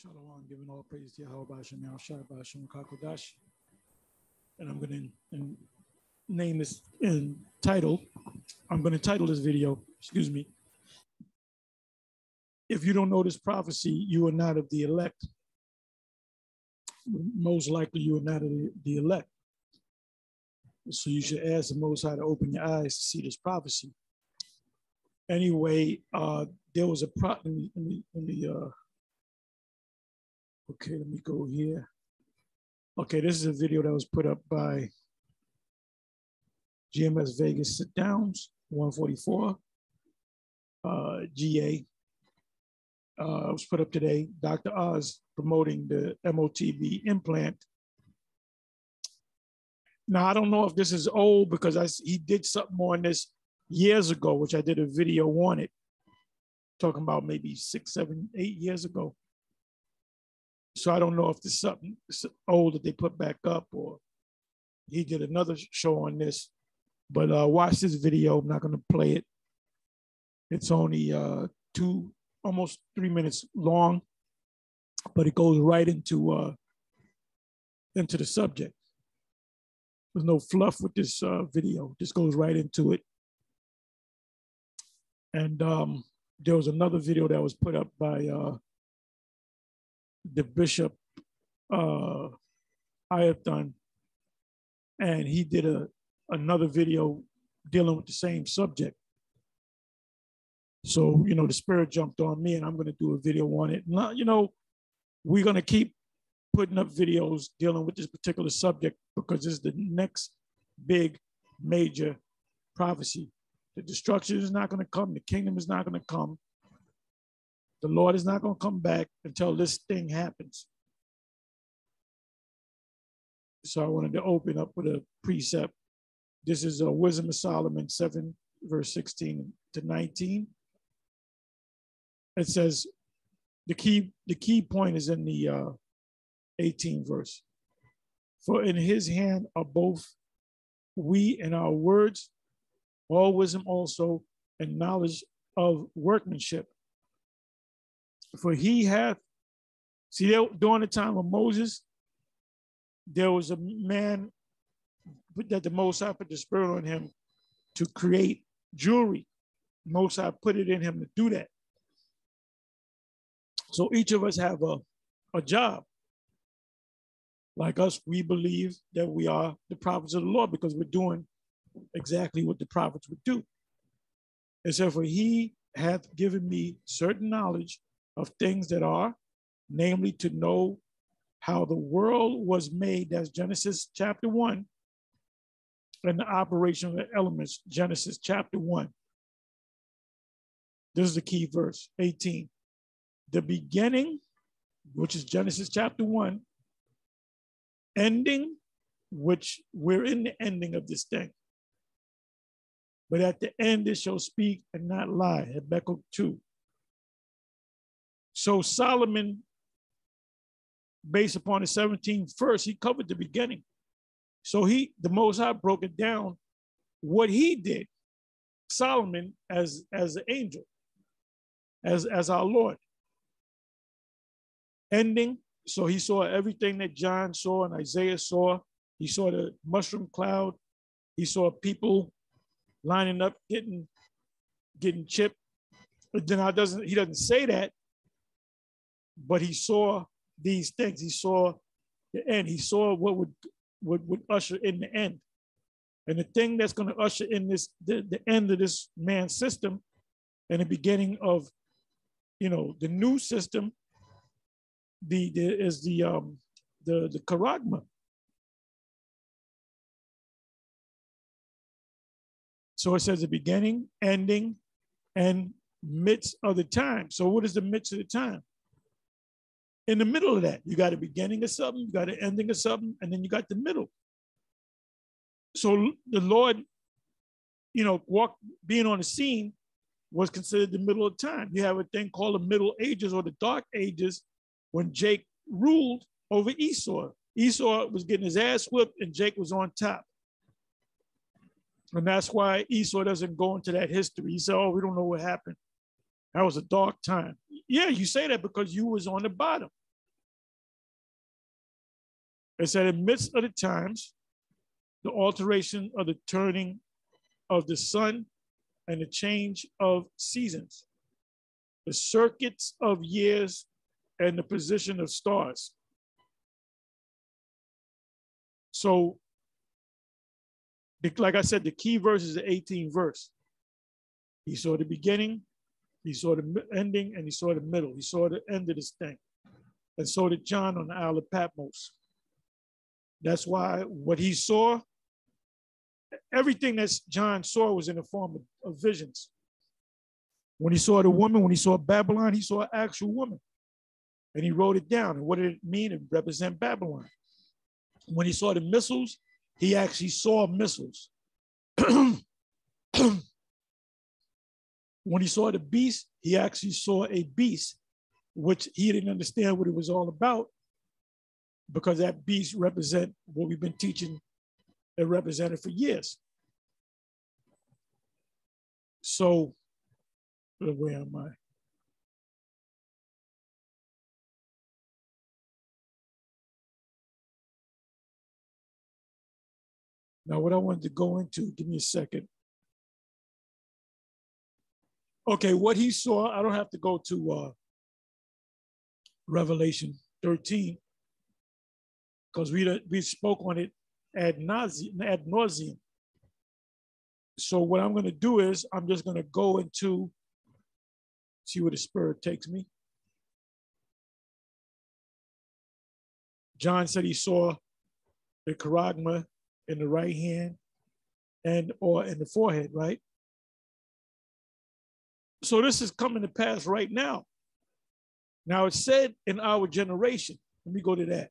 Shalom, giving all praise to Yahweh Bashem, Yahushua Bashem, Kakodash. And I'm going to name this in title. I'm going to title this video, excuse me. If you don't know this prophecy, you are not of the elect. Most likely you are not of the elect. So you should ask the Most High to open your eyes to see this prophecy. Anyway, there was a let me go here. Okay, this is a video that was put up by GMS Vegas Sit Downs, 144, GA. It was put up today. Dr. Oz promoting the MOTB implant. Now, I don't know if this is old because he did something on this years ago, which I did a video on it, talking about maybe 6, 7, 8 years ago. So I don't know if this is something old that they put back up or he did another show on this. But watch this video. I'm not going to play it. It's only almost 3 minutes long, but it goes right into the subject. There's no fluff with this video. Just goes right into it. And there was another video that was put up by the Bishop Ayathon, and he did another video dealing with the same subject. So, the spirit jumped on me and I'm going to do a video on it. We're going to keep putting up videos dealing with this particular subject because this is the next big major prophecy. The destruction is not going to come. The kingdom is not going to come. The Lord is not going to come back until this thing happens. So I wanted to open up with a precept. This is Wisdom of Solomon 7, verse 16 to 19. It says, the key point is in the 18th verse. For in his hand are both we and our words, all wisdom also, and knowledge of workmanship. For he hath, during the time of Moses, there was a man that the Most High put the spirit on him to create jewelry. Most High put it in him to do that. So each of us have a job. Like us, we believe that we are the prophets of the Lord because we're doing exactly what the prophets would do. It said, for he hath given me certain knowledge of things that are, namely to know how the world was made, that's Genesis chapter 1, and the operation of the elements, Genesis chapter 1. This is the key verse, 18. The beginning, which is Genesis chapter 1, ending, which we're in the ending of this thing. But at the end, it shall speak and not lie, Habakkuk 2. So Solomon, based upon the 17th verse, he covered the beginning. So the Most High broke it down, what he did, Solomon as an angel, as our Lord. Ending, so he saw everything that John saw and Isaiah saw. He saw the mushroom cloud. He saw people lining up, getting chipped. But then he doesn't say that, but he saw these things. He saw the end. He saw what would usher in the end. And the thing that's going to usher in the end of this man's system and the beginning of, the new system, is the charagma. So it says the beginning, ending, and midst of the time. So what is the midst of the time? In the middle of that, you got a beginning of something, you got an ending of something, and then you got the middle. So the Lord, being on the scene was considered the middle of time. You have a thing called the Middle Ages or the Dark Ages when Jake ruled over Esau. Esau was getting his ass whipped and Jake was on top. And that's why Esau doesn't go into that history. He said, we don't know what happened. That was a dark time. Yeah, you say that because you was on the bottom. It said, in the midst of the times, the alteration of the turning of the sun and the change of seasons, the circuits of years and the position of stars. So, like I said, the key verse is the 18th verse. He saw the beginning, he saw the ending, and he saw the middle. He saw the end of this thing. And so did John on the Isle of Patmos. That's why what he saw, everything that John saw was in the form of visions. When he saw the woman, when he saw Babylon, he saw an actual woman. And he wrote it down. And what did it mean? It represent Babylon. When he saw the missiles, he actually saw missiles. When he saw the beast, he actually saw a beast, which he didn't understand what it was all about, because that beast represent what we've been teaching it represented for years. So, where am I? Now, what I wanted to go into, give me a second. Okay, what he saw, I don't have to go to Revelation 13, because we spoke on it ad nauseum. So what I'm going to do is I'm just going to go into, see where the Spirit takes me. John said he saw the charagma in the right hand and or in the forehead, right? So this is coming to pass right now. Now it's said in our generation. Let me go to that.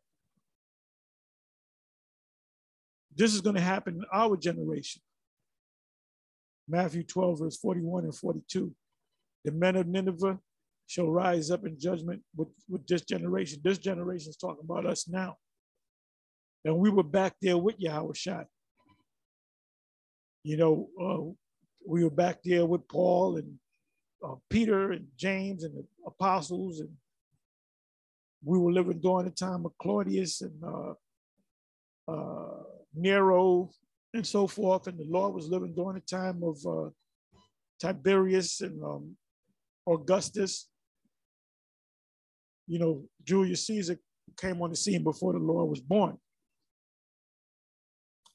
This is going to happen in our generation. Matthew 12, verse 41 and 42. The men of Nineveh shall rise up in judgment with this generation. This generation is talking about us now. And we were back there with Yahushua. You know, we were back there with Paul and Peter and James and the apostles, and we were living during the time of Claudius and Nero and so forth, and the Lord was living during the time of Tiberius and Augustus. You know, Julius Caesar came on the scene before the Lord was born.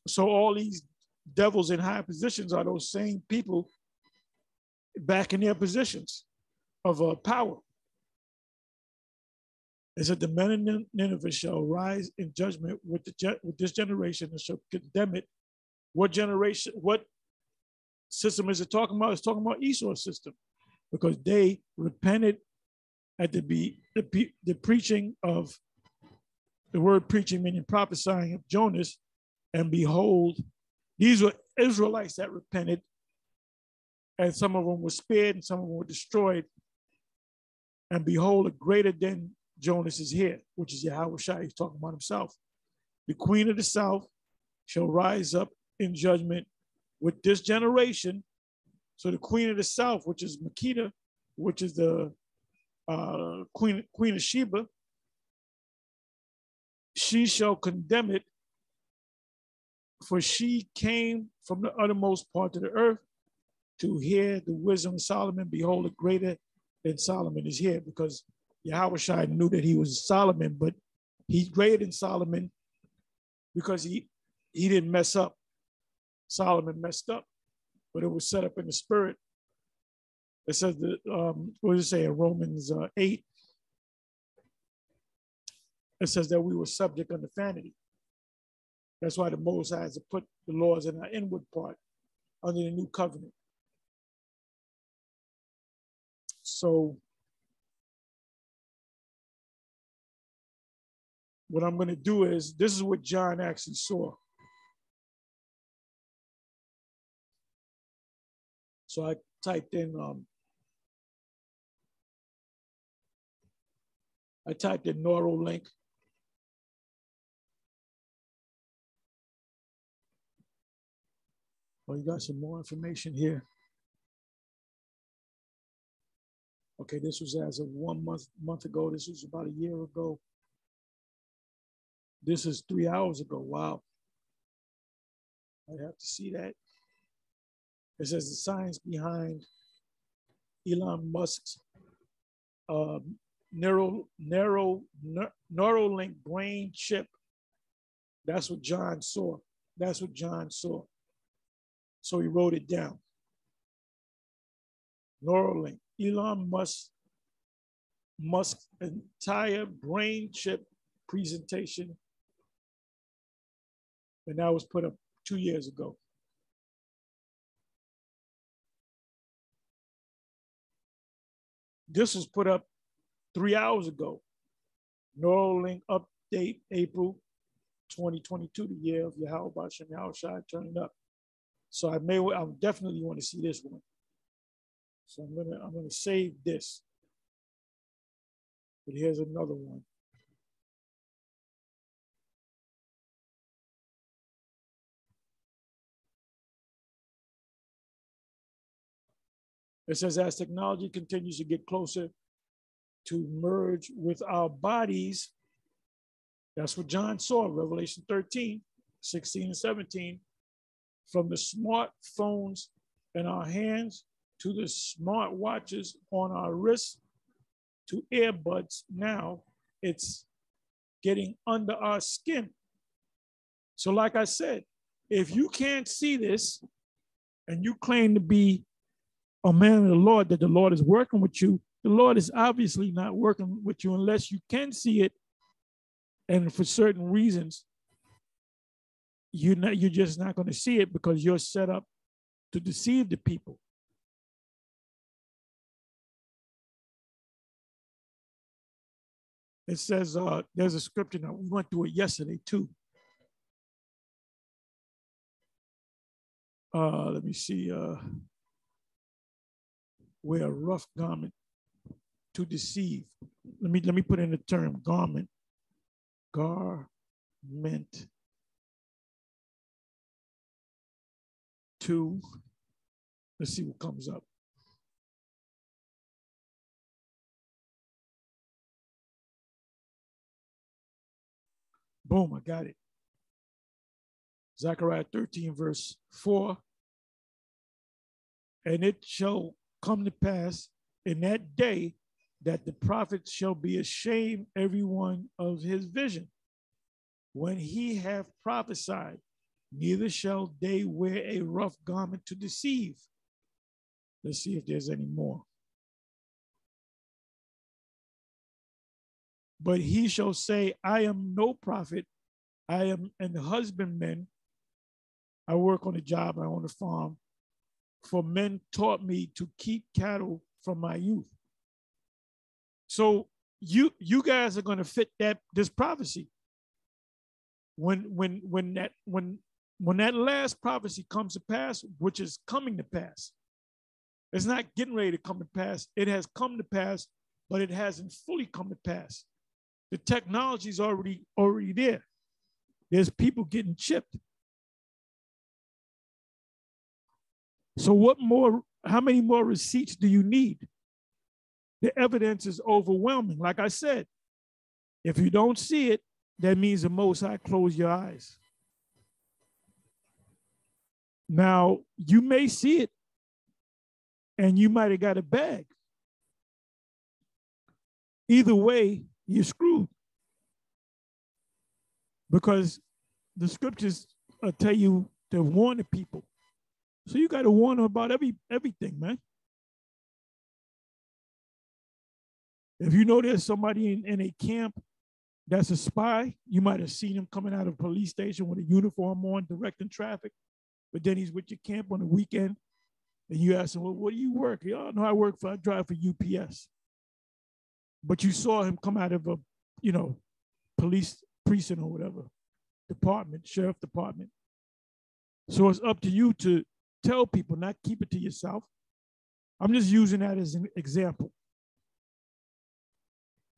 So all these devils in high positions are those same people back in their positions of power. It said the men of Nineveh shall rise in judgment with this generation and shall condemn it. What generation, what system is it talking about? It's talking about Esau's system, because they repented at the preaching of, the word preaching meaning prophesying of Jonas, and behold, these were Israelites that repented, and some of them were spared and some of them were destroyed. And behold, a greater than Jonas is here, which is Yahushua. He's talking about himself. The queen of the south shall rise up in judgment with this generation. So the queen of the south, which is Makeda, which is the queen of Sheba, she shall condemn it, for she came from the uttermost part of the earth to hear the wisdom of Solomon. Behold, a greater than Solomon is here, because Yahushua knew that he was Solomon, but he's greater than Solomon because he didn't mess up. Solomon messed up, but it was set up in the spirit. It says that, what does it say in Romans 8? It says that we were subject unto vanity. That's why the Most High has to put the laws in our inward part under the new covenant. So what I'm going to do is, this is what John actually saw. So I typed in Neuralink. Oh, you got some more information here. Okay, this was as of 1 month ago. This was about a year ago. This is 3 hours ago. Wow. I have to see that. It says the science behind Elon Musk's Neuralink brain chip. That's what John saw. That's what John saw. So he wrote it down. Neuralink, Elon Musk's entire brain chip presentation. And that was put up 2 years ago. This was put up 3 hours ago. Neuralink update, April 2022, the year of Yahweh Shem Yahushua turning up. So I definitely want to see this one. So I'm gonna save this. But here's another one. It says, as technology continues to get closer to merge with our bodies, that's what John saw, Revelation 13, 16 and 17, from the smartphones in our hands to the smart watches on our wrists to earbuds. Now it's getting under our skin. So like I said, if you can't see this and you claim to be a man of the Lord, that the Lord is working with you, the Lord is obviously not working with you unless you can see it. And for certain reasons, you're just not going to see it because you're set up to deceive the people. It says, there's a scripture, now we went through it yesterday too. Let me see. Wear a rough garment to deceive. Let me put in the term garment. Garment to, let's see what comes up. Boom, I got it. Zechariah 13, verse 4. And it shall come to pass in that day that the prophet shall be ashamed every one of his vision when he hath prophesied, neither shall they wear a rough garment to deceive. Let's see if there's any more. But he shall say, I am no prophet, I am an husbandman. I work on a job, I own a farm. For men taught me to keep cattle from my youth. So you guys are going to fit this prophecy. When that last prophecy comes to pass, which is coming to pass, it's not getting ready to come to pass. It has come to pass, but it hasn't fully come to pass. The technology is already there. There's people getting chipped. So how many more receipts do you need? The evidence is overwhelming. Like I said, if you don't see it, that means the Most High close your eyes. Now, you may see it and you might have got a bag. Either way, you're screwed. Because the scriptures tell you to warn the people. So you got to warn them about everything, man. If you know there's somebody in a camp that's a spy, you might have seen him coming out of a police station with a uniform on, directing traffic, but then he's with your camp on the weekend, and you ask him, well, what do you work? Oh, no, I drive for UPS. But you saw him come out of a, police precinct or whatever, department, sheriff department. So it's up to you to tell people, not keep it to yourself. I'm just using that as an example.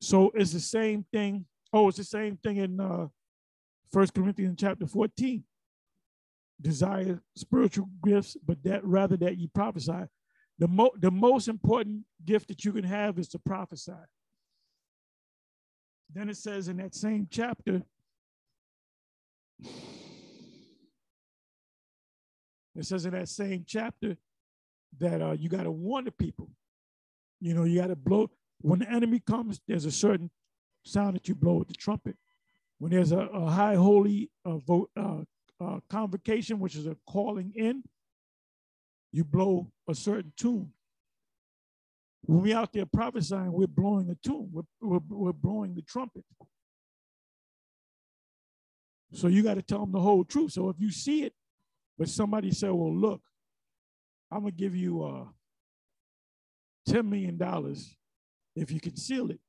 So it's the same thing. Oh, it's the same thing in 1 Corinthians chapter 14. Desire spiritual gifts, but that you prophesy. The most important gift that you can have is to prophesy. Then it says in that same chapter, It says in that same chapter that you got to warn the people. You know, you got to blow. When the enemy comes, there's a certain sound that you blow with the trumpet. When there's a high holy convocation, which is a calling in, you blow a certain tune. When we're out there prophesying, we're blowing a tune. We're blowing the trumpet. So you got to tell them the whole truth. So if you see it, but somebody said, well, look, I'm going to give you $10 million if you conceal it.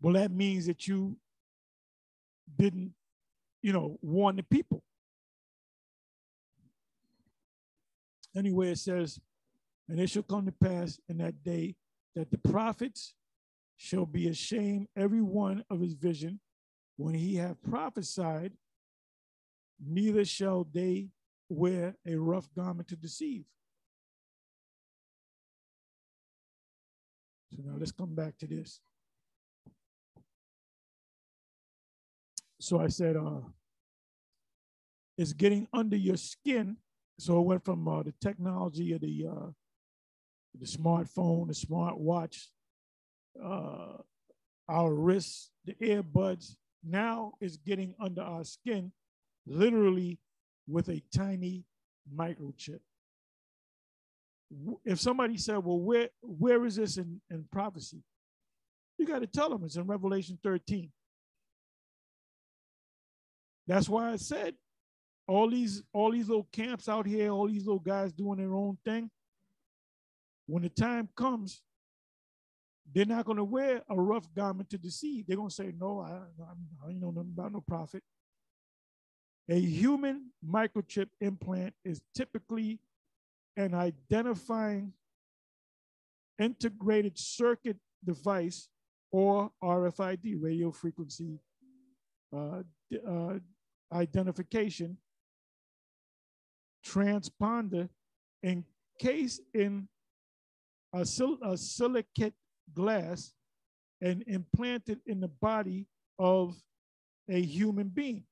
Well, that means that you didn't, warn the people. Anyway, it says, and it shall come to pass in that day that the prophets shall be ashamed every one of his vision when he have prophesied, neither shall they wear a rough garment to deceive. So now let's come back to this. So I said, it's getting under your skin. So it went from the technology of the smartphone, the smartwatch, our wrists, the earbuds. Now it's getting under our skin, literally with a tiny microchip. If somebody said, well, where is this in prophecy? You got to tell them it's in Revelation 13. That's why I said all these little camps out here, all these little guys doing their own thing. When the time comes, they're not going to wear a rough garment to deceive. They're going to say, no, I know nothing about no prophet. A human microchip implant is typically an identifying integrated circuit device, or RFID, radio frequency identification transponder, encased in a silicate glass and implanted in the body of a human being.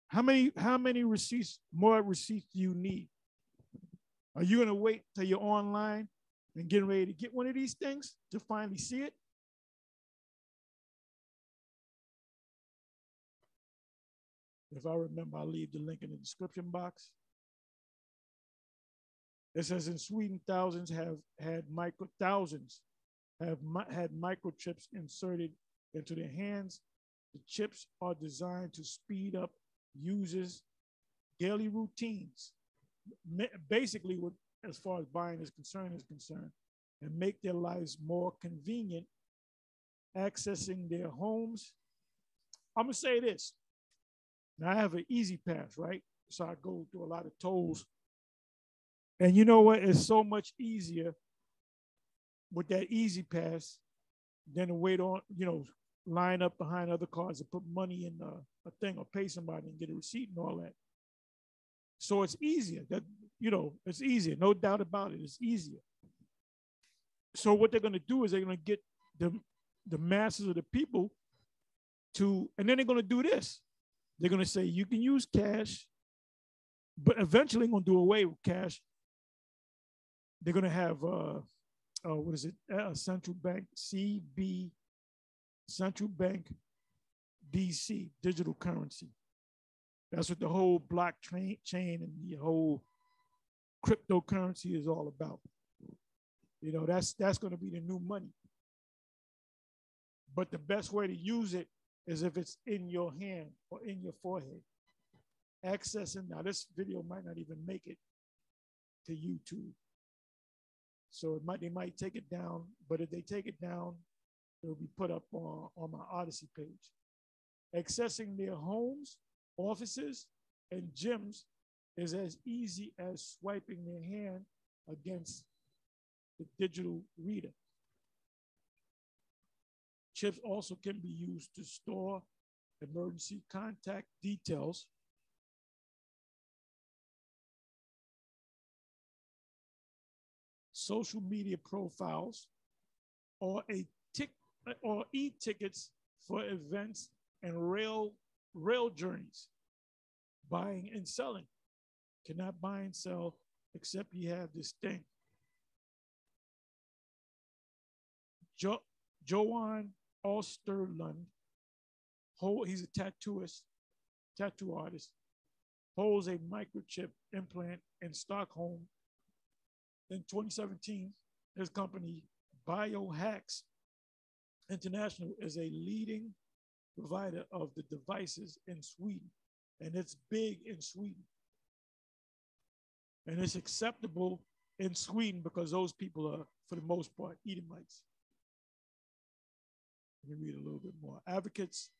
How many receipts, more receipts do you need? Are you going to wait till you're online and getting ready to get one of these things to finally see it? If I remember, I'll leave the link in the description box. It says in Sweden, thousands have had microchips inserted into their hands. The chips are designed to speed up users' daily routines, basically, as far as buying is concerned, and make their lives more convenient, accessing their homes. I'm gonna say this. Now I have an easy pass, right? So I go through a lot of tolls. And you know what? It's so much easier with that easy pass than to wait on, line up behind other cars and put money in a thing or pay somebody and get a receipt and all that. So it's easier. It's easier. No doubt about it. It's easier. So what they're going to do is they're going to get the masses of the people and then they're going to do this. They're going to say you can use cash, but eventually they're going to do away with cash. They're going to have, central bank, CB, central bank, DC, digital currency. That's what the whole blockchain and the whole cryptocurrency is all about. That's going to be the new money. But the best way to use it is if it's in your hand or in your forehead. Accessing, now this video might not even make it to YouTube. So they might take it down, but if they take it down, it'll be put up on my Odyssey page. Accessing their homes, offices, and gyms is as easy as swiping their hand against the digital reader. Chips also can be used to store emergency contact details, social media profiles, or e-tickets for events and rail journeys, buying and selling. Cannot buy and sell except you have this thing. Johan Osterlund, he's a tattoo artist, holds a microchip implant in Stockholm. In 2017, his company Biohacks International is a leading provider of the devices in Sweden, and it's big in Sweden. And it's acceptable in Sweden because those people are, for the most part, Edomites. Let me read a little bit more. Advocates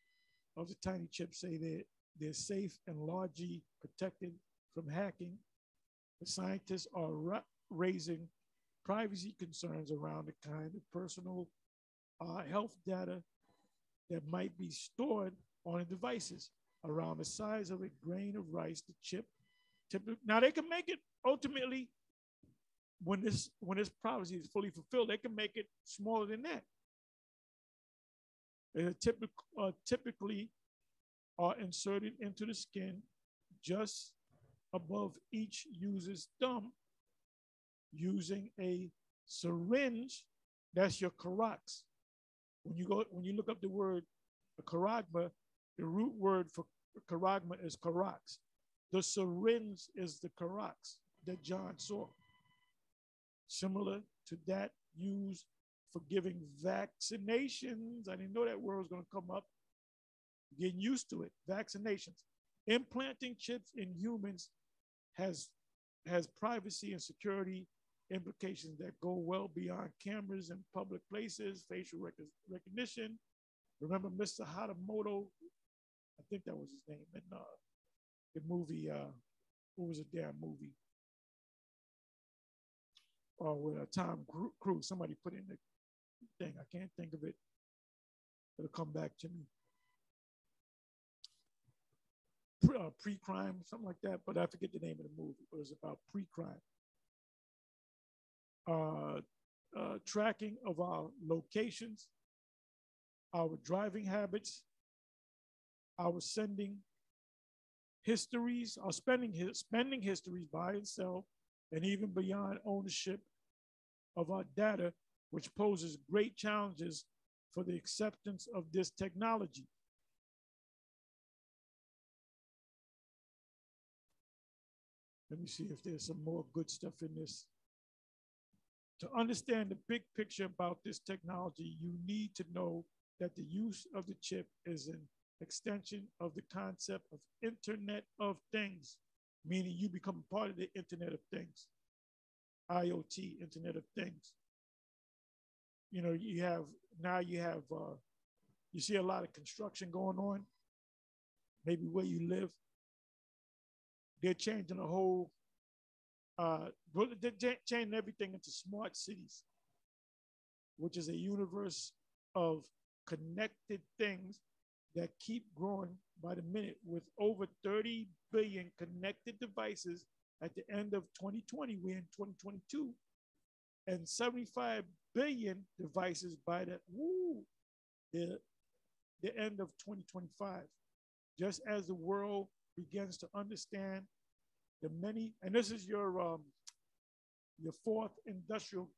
of the tiny chip say that they're safe and largely protected from hacking. The scientists are raising privacy concerns around the kind of personal health data that might be stored on the devices around the size of a grain of rice. The chip, now they can make it ultimately when this privacy is fully fulfilled, they can make it smaller than that. They typically are inserted into the skin just above each user's thumb using a syringe. That's your carotid. When you look up the word charagma, the root word for charagma is carotid. The syringe is the carotid that John saw, similar to that used for giving vaccinations. I didn't know that word was going to come up. Getting used to it. Vaccinations. Implanting chips in humans has privacy and security implications that go well beyond cameras in public places, facial recognition. Remember Mr. Hatamoto? I think that was his name in the movie. What was the damn movie? With Tom Cruise. Somebody put in the thing. I can't think of it. It'll come back to me. Pre-crime, something like that, but I forget the name of the movie. It was about pre-crime. Tracking of our locations, our driving habits, our sending histories, our spending histories, buy and sell, and even beyond ownership of our data, which poses great challenges for the acceptance of this technology. Let me see if there's some more good stuff in this. To understand the big picture about this technology, you need to know that the use of the chip is an extension of the concept of Internet of Things, meaning you become part of the Internet of Things. IoT, Internet of Things. You know, you see a lot of construction going on, maybe where you live. They're changing the whole, they're changing everything into smart cities, which is a universe of connected things that keep growing by the minute, with over 30 billion connected devices at the end of 2020. We're in 2022, and 75 billion devices by the end of 2025. Just as the world begins to understand the many, and this is your fourth industrial,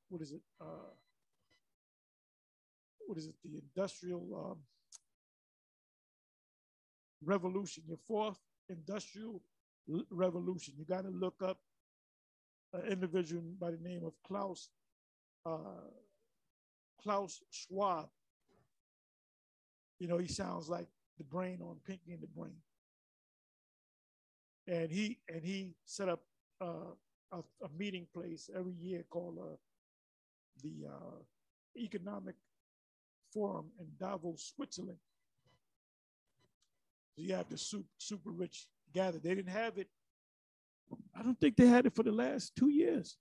what is it? The industrial revolution, your fourth industrial revolution. You got to look up an individual by the name of Klaus Schwab. You know, he sounds like the brain on Pinky and the Brain. And he set up a meeting place every year called the Economic Forum in Davos, Switzerland. So you have the super rich gather. They didn't have it. I don't think they had it for the last 2 years.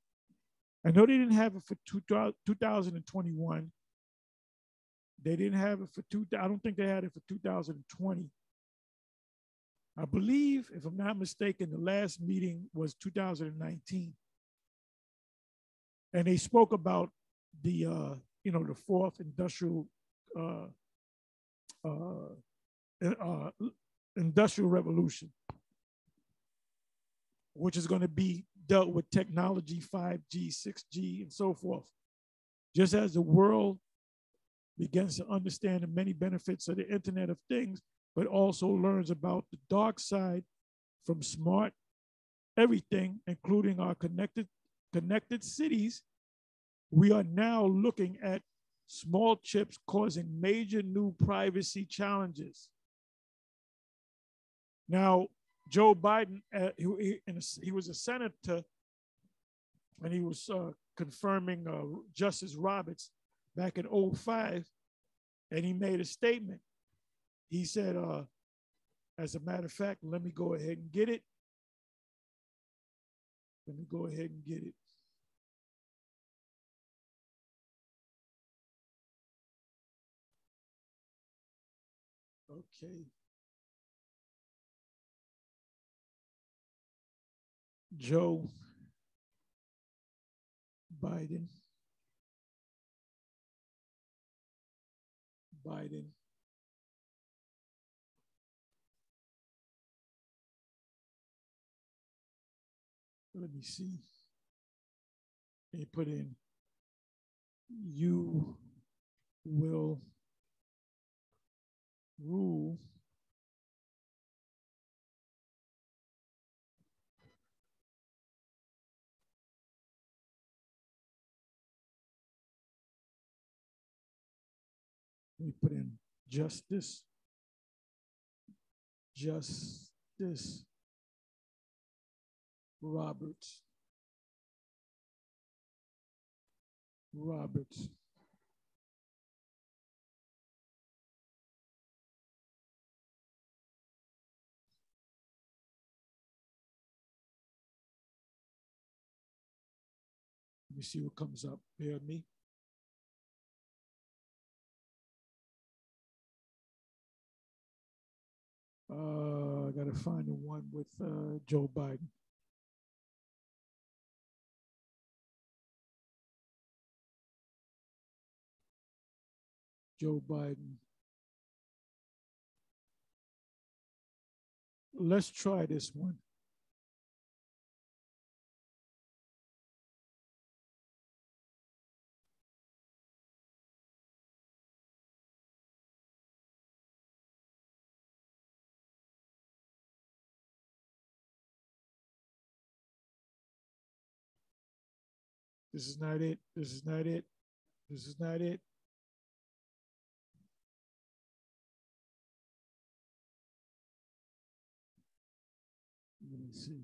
I know they didn't have it for 2021. They didn't have it for I don't think they had it for 2020. I believe, if I'm not mistaken, the last meeting was 2019. And they spoke about the, the fourth industrial industrial revolution, which is going to be dealt with technology, 5G, 6G, and so forth. Just as the world begins to understand the many benefits of the Internet of Things, but also learns about the dark side from smart everything, including our connected cities, we are now looking at small chips causing major new privacy challenges. Now, Joe Biden, he was a senator, and he was confirming Justice Roberts back in 2005, and he made a statement. He said, as a matter of fact, let me go ahead and get it. Let me go ahead and get it. Okay. Joe Biden. Let me see. They put in, you will rule we put in Justice Roberts. Let me see what comes up. Bear with me. I gotta find the one with Joe Biden. Joe Biden. Let's try this one. This is not it. This is not it. This is not it. Let me see.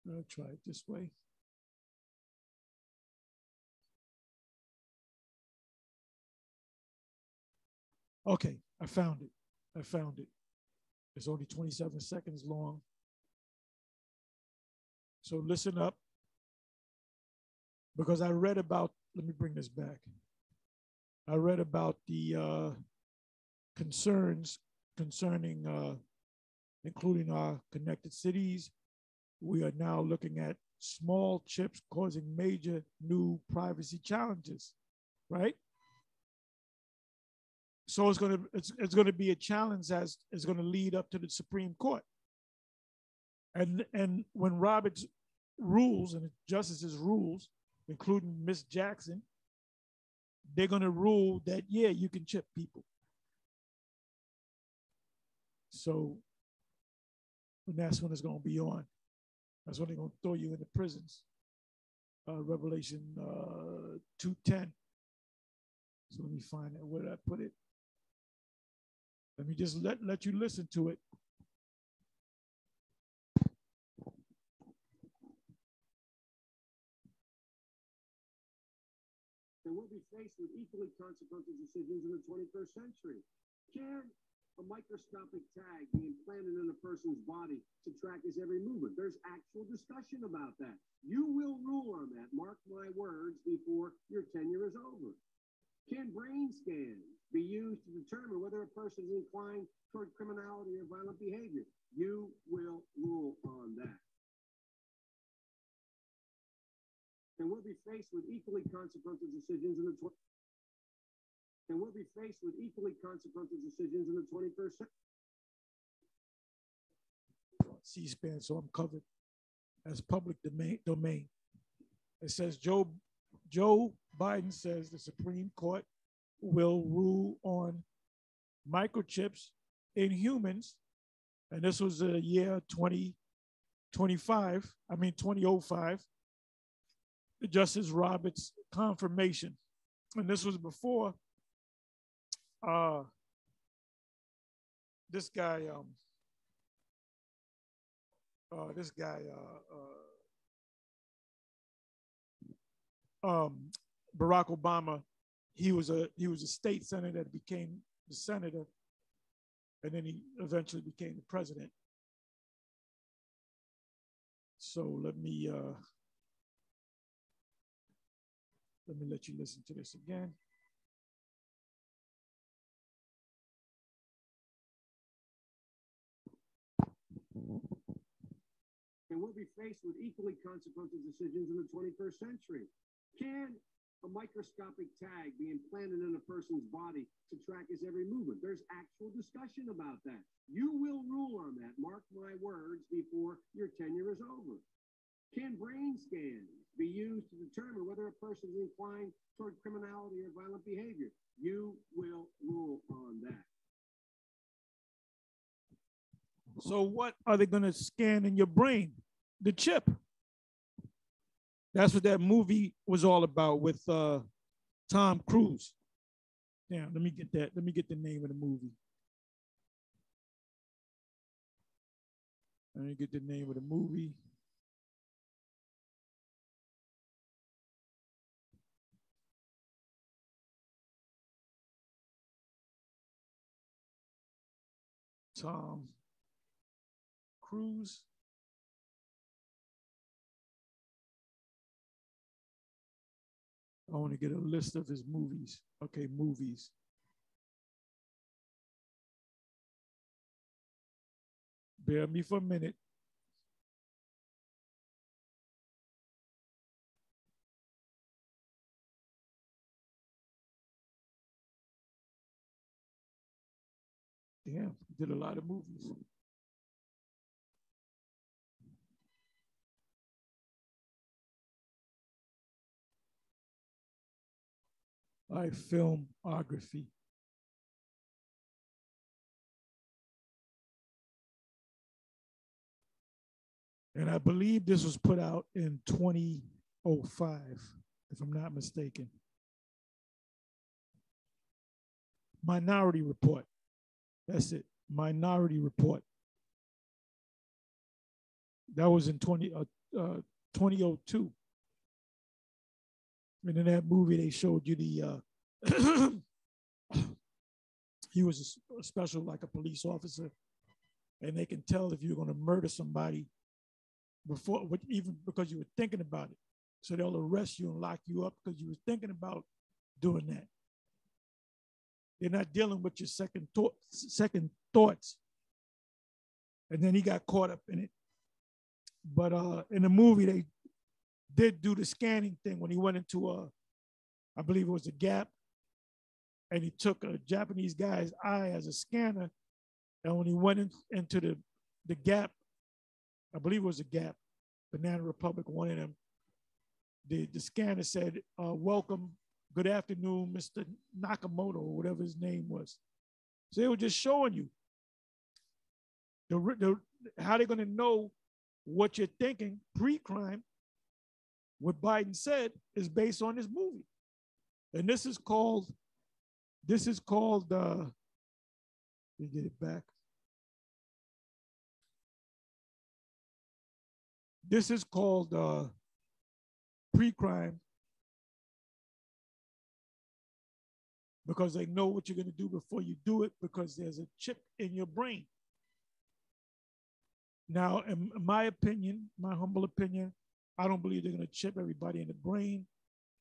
I'll try it this way. Okay, I found it. It's only 27 seconds long. So listen up, because I read about, let me bring this back. I read about the concerns concerning including our connected cities. We are now looking at small chips causing major new privacy challenges, right? So it's going to be a challenge as it's going to lead up to the Supreme Court. And when Roberts rules and the justices rules, including Miss Jackson, they're going to rule that, yeah, you can chip people. So and that's when it's going to be on. That's when they're going to throw you in the prisons. Revelation 2:10. So let me find it. Where did I put it? Let me just let you listen to it. And we'll be faced with equally consequential decisions in the 21st century. Can a microscopic tag be implanted in a person's body to track his every movement? There's actual discussion about that. You will rule on that, mark my words, before your tenure is over. Can brain scans be used to determine whether a person is inclined toward criminality or violent behavior? You will rule on that. And we'll be faced with equally consequential decisions in the and we'll be faced with equally consequential decisions in the 21st century. C-SPAN, so I'm covered as public domain. It says Joe Biden says the Supreme Court will rule on microchips in humans, and this was the year 2005. Justice Roberts' confirmation, and this was before this guy, Barack Obama. He was a state senator that became the senator, and then he eventually became the president. So let me let you listen to this again. And we'll be faced with equally consequential decisions in the 21st century. Can a microscopic tag be implanted in a person's body to track his every movement? There's actual discussion about that. You will rule on that, mark my words, before your tenure is over. Can brain scans be used to determine whether a person is inclined toward criminality or violent behavior? You will rule on that. So what are they going to scan in your brain? The chip. That's what that movie was all about with Tom Cruise. Yeah, let me get that. Let me get the name of the movie. Let me get the name of the movie. Tom Cruise. I want to get a list of his movies. Okay, movies. Bear with me for a minute. Damn, he did a lot of movies. By filmography. And I believe this was put out in 2005, if I'm not mistaken. Minority Report. That's it. Minority Report. That was in 2002. And in that movie, they showed you the, he was a special, like a police officer, and they can tell if you're going to murder somebody before, even because you were thinking about it. So they'll arrest you and lock you up because you were thinking about doing that. They're not dealing with your second thoughts. And then he got caught up in it. But in the movie, they did do the scanning thing when he went into I believe it was a Gap, and he took a Japanese guy's eye as a scanner. And when he went into the Gap, I believe it was a Gap, Banana Republic, one of them, the scanner said, welcome, good afternoon, Mr. Nakamoto, or whatever his name was. So they were just showing you how they're going to know what you're thinking pre-crime. What Biden said is based on this movie. And this is called, let me get it back. This is called pre-crime, because they know what you're going to do before you do it, because there's a chip in your brain. Now, in my opinion, my humble opinion, I don't believe they're going to chip everybody in the brain,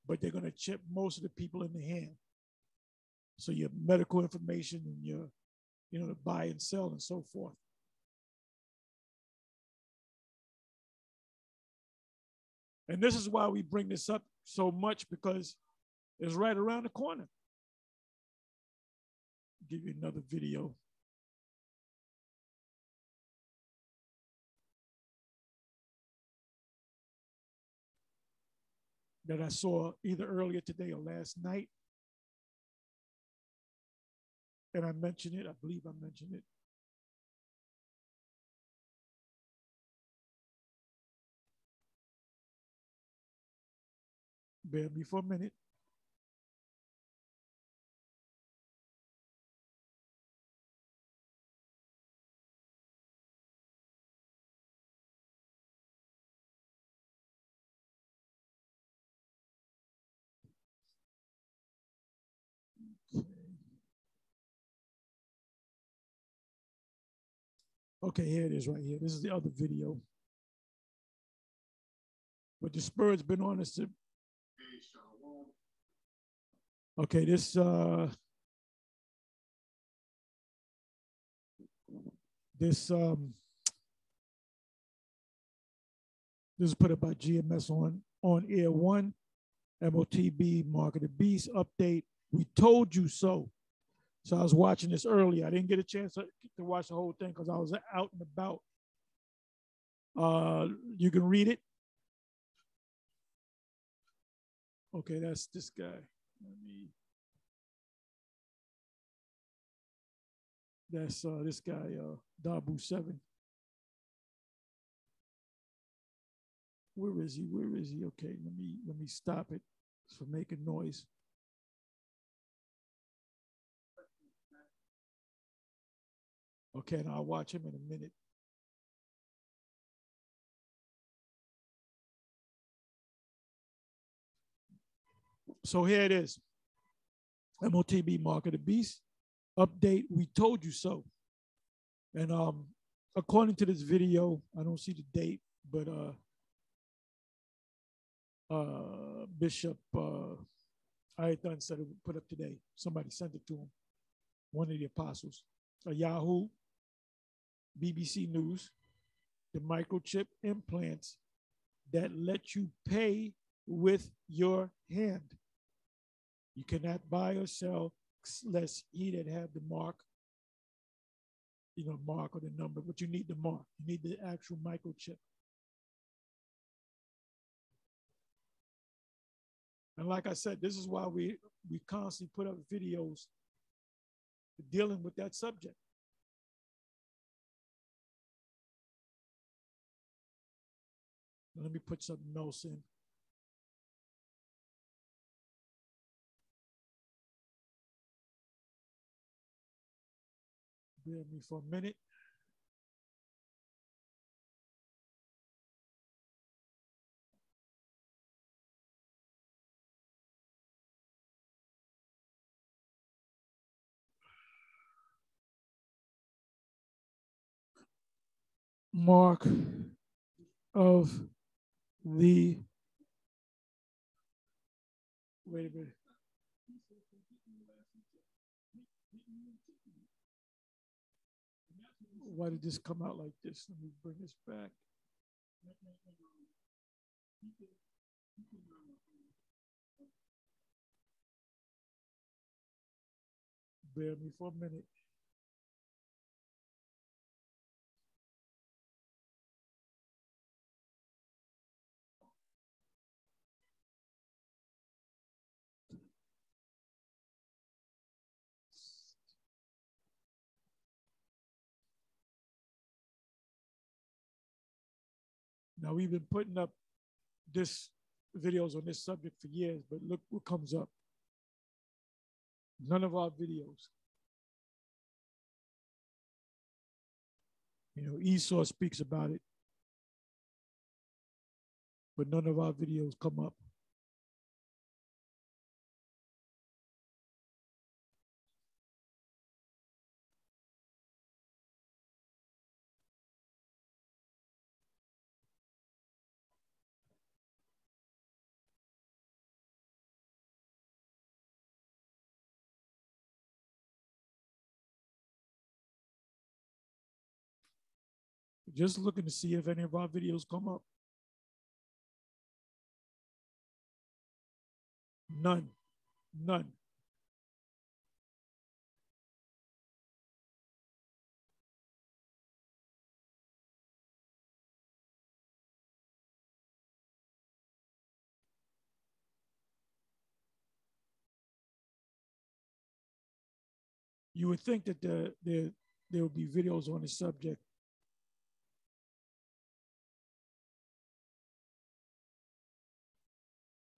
but they're going to chip most of the people in the hand. So your medical information and your, the buy and sell and so forth. And this is why we bring this up so much, because it's right around the corner. I'll give you another video. That I saw either earlier today or last night. And I mentioned it, I believe I mentioned it. Bear with me for a minute. Okay, here it is right here. This is the other video. But the Spurs been on us. Okay, this this is put up by GMS on Air One, MOTB Mark of the Beast update. We told you so. So I was watching this earlier. I didn't get a chance to watch the whole thing because I was out and about. You can read it. Okay, that's this guy. That's this guy, Dabu 7. Where is he? Where is he? Okay, let me stop it for making noise. Okay, and I'll watch him in a minute. So here it is. MOTB Mark of the Beast update. We told you so. And according to this video, I don't see the date, but Bishop Ayathan said it would put up today. Somebody sent it to him. One of the apostles. Yahoo, BBC News, the microchip implants that let you pay with your hand. You cannot buy or sell less he that have the mark, mark or the number, but you need the mark. You need the actual microchip. And like I said, this is why we constantly put up videos dealing with that subject. Let me put something else in. Bear with me for a minute. Mark of the, wait a minute. Why did this come out like this? Let me bring this back. Bear with me for a minute. Now, we've been putting up this videos on this subject for years, but look what comes up. None of our videos. Esau speaks about it, but none of our videos come up. Just looking to see if any of our videos come up. None. None. You would think that there would be videos on the subject.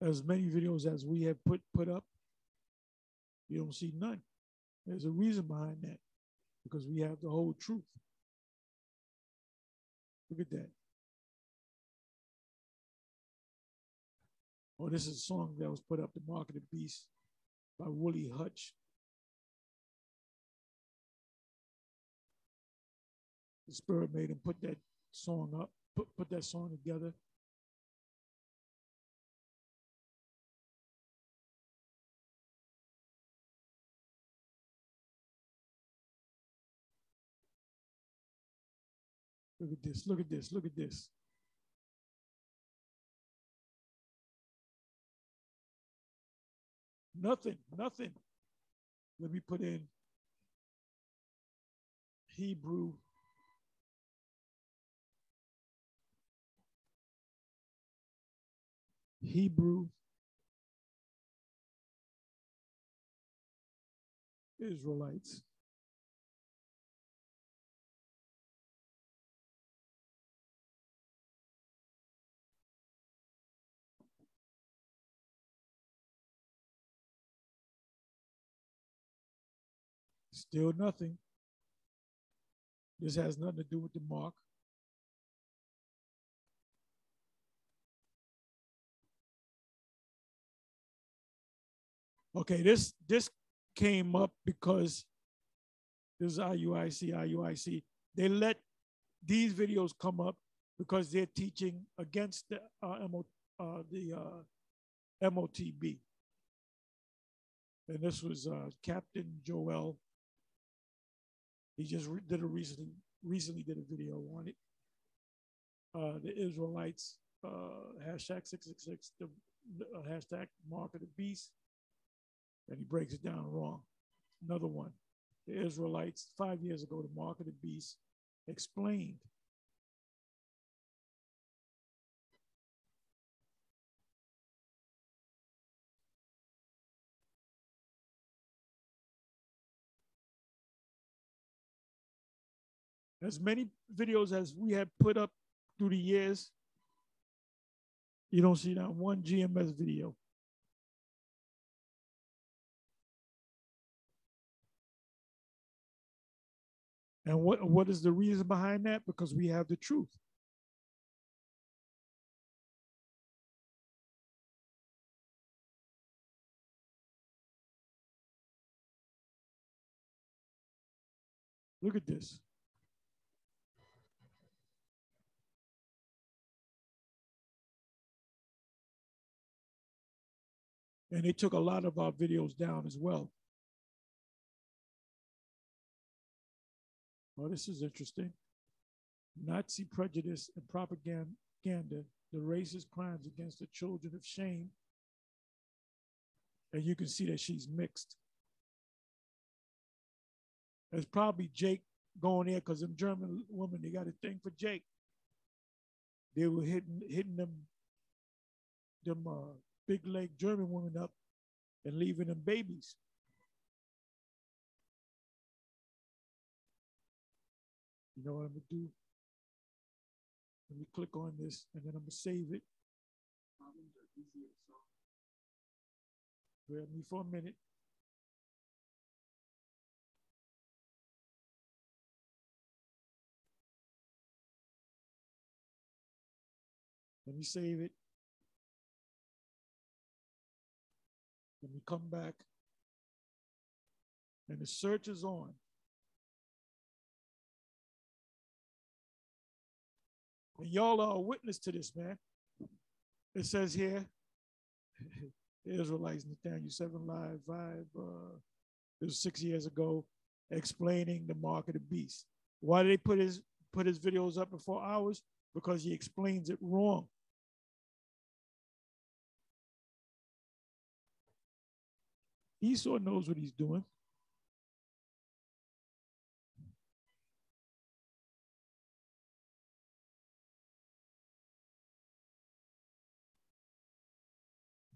As many videos as we have put up, you don't see none. There's a reason behind that, because we have the whole truth. Look at that. Oh, this is a song that was put up, The Mark of the Beast, by Willie Hutch. The Spirit made him put that song up, put that song together. Look at this, look at this, look at this. Nothing, nothing. Let me put in Hebrew. Hebrew Israelites. Still nothing. This has nothing to do with the mark. Okay, this came up because this is IUIC. They let these videos come up because they're teaching against the MOTB. And this was Captain Joel. He just recently did a video on it. The Israelites, hashtag 666, the hashtag Mark of the Beast. And he breaks it down wrong. Another one, the Israelites, 5 years ago, the Mark of the Beast explained. As many videos as we have put up through the years, you don't see that one GMS video. And what is the reason behind that? Because we have the truth. Look at this. And they took a lot of our videos down as well. Oh, this is interesting. Nazi prejudice and propaganda, the racist crimes against the children of shame. And you can see that she's mixed. It's probably Jake going there because them German women, they got a thing for Jake. They were hitting them big leg German women up and leaving them babies. You know what I'm gonna do? Let me click on this and then I'm gonna save it. Bear with me for a minute. Let me save it. Let me come back. And the search is on. And y'all are a witness to this, man. It says here, the Israelites, Nathaniel 7 Live Vibe, it was 6 years ago, explaining the mark of the beast. Why did they put his videos up in 4 hours? Because he explains it wrong. Esau knows what he's doing.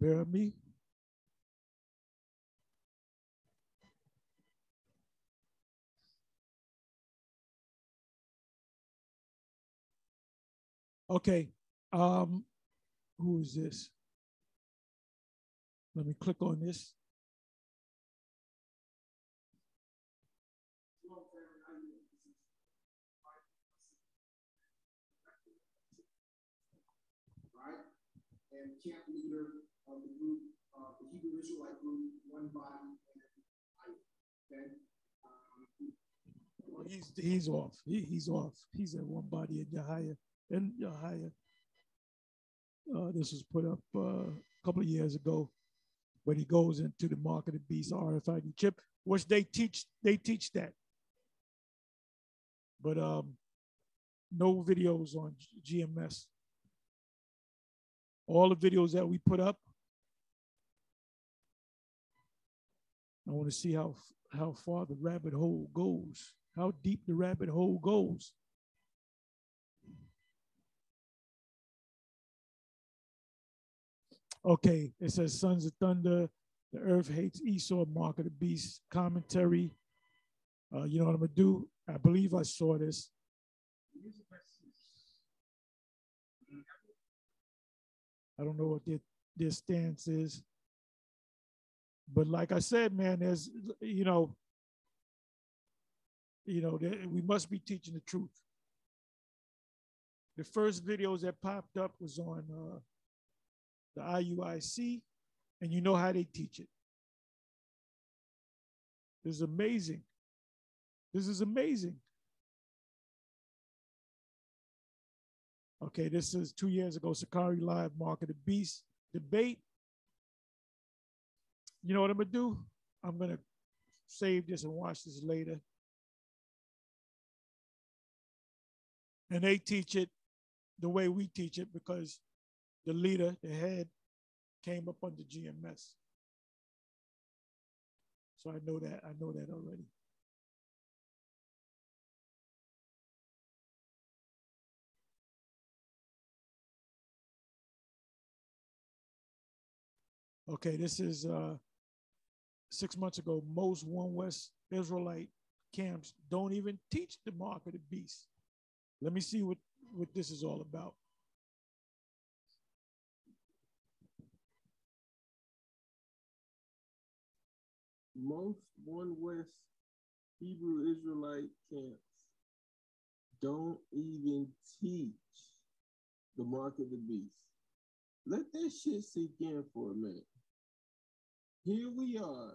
Bear me. Okay. Who is this? Let me click on this. Right? And camp leader of the group, the Hebrew Israelite group, One Body and Light. Okay? Well, he's off. He's off. He's at One Body and Yahya. And Yahya. This was put up a couple of years ago, but he goes into the mark of the beast RFID chip, which they teach that. But no videos on GMS. All the videos that we put up, I want to see how far the rabbit hole goes, how deep the rabbit hole goes. Okay, it says Sons of Thunder, the earth hates Esau, mark of the beast, commentary. You know what I'm gonna do? I believe I saw this. I don't know what their stance is. But like I said, man, there's, we must be teaching the truth. The first videos that popped up was on the IUIC, and you know how they teach it. This is amazing. This is amazing. Okay, this is 2 years ago, Sakari Live, Mark of the Beast debate. You know what I'm gonna do? I'm gonna save this and watch this later. And they teach it the way we teach it because the leader, the head, came up under GMS. So I know that already. Okay, this is 6 months ago. Most One West Israelite camps don't even teach the mark of the beast. Let me see what this is all about. Most One West Hebrew Israelite camps don't even teach the mark of the beast. Let that shit sink in for a minute. Here we are,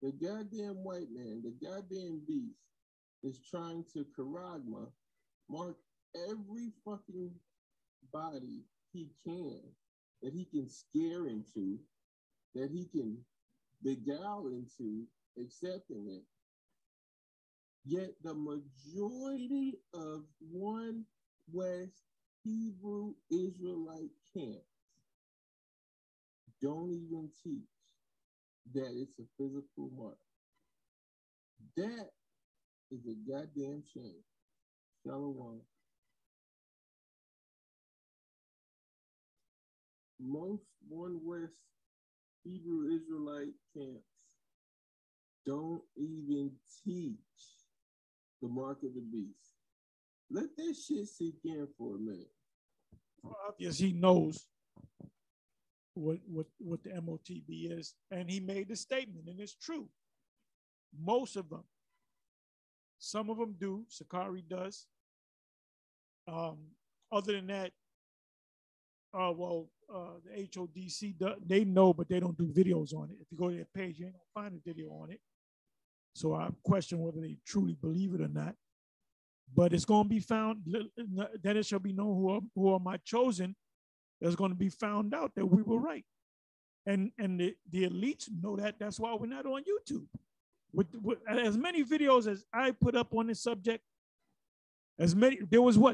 the goddamn white man, the goddamn beast, is trying to charagma, mark every fucking body he can, that he can scare into, that he can beguile into accepting it. Yet the majority of One West Hebrew Israelite camps don't even teach that it's a physical mark. That is a goddamn shame. Shalom. Most One West Hebrew Israelite camps don't even teach the mark of the beast. Let that shit sink in for a minute. Well, obviously, he knows what the MOTB is, and he made the statement, and it's true. Most of them. Some of them do. Sakari does. Other than that, the HODC, they know, but they don't do videos on it. If you go to their page, you ain't gonna find a video on it. So I question whether they truly believe it or not. But it's going to be found, then it shall be known who are my chosen. It's going to be found out that we were right. And the elites know that. That's why we're not on YouTube. With as many videos as I put up on this subject, there was 2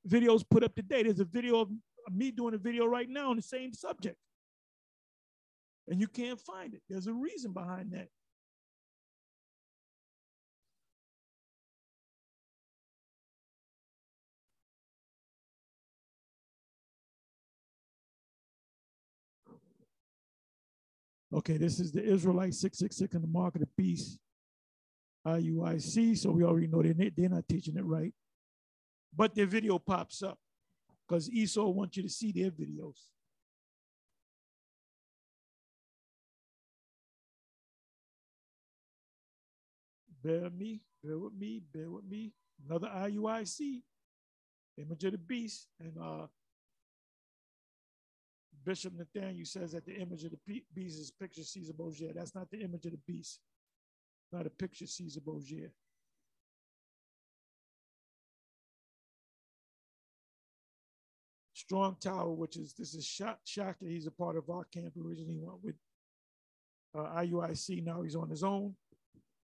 videos put up today. There's a video of me doing a video right now on the same subject. And you can't find it. There's a reason behind that. Okay, this is the Israelite 666 in the mark of the beast, IUIC. So we already know they're not teaching it right. But their video pops up because Esau wants you to see their videos. Bear with me, bear with me, bear with me. Another IUIC, image of the beast. And Bishop Nathaniel says that the image of the beast is picture Caesar Borgia. That's not the image of the beast. Not a picture Caesar Borgia. Strong Tower, which is, this is Shaka. He's a part of our camp. Originally went with IUIC. Now he's on his own.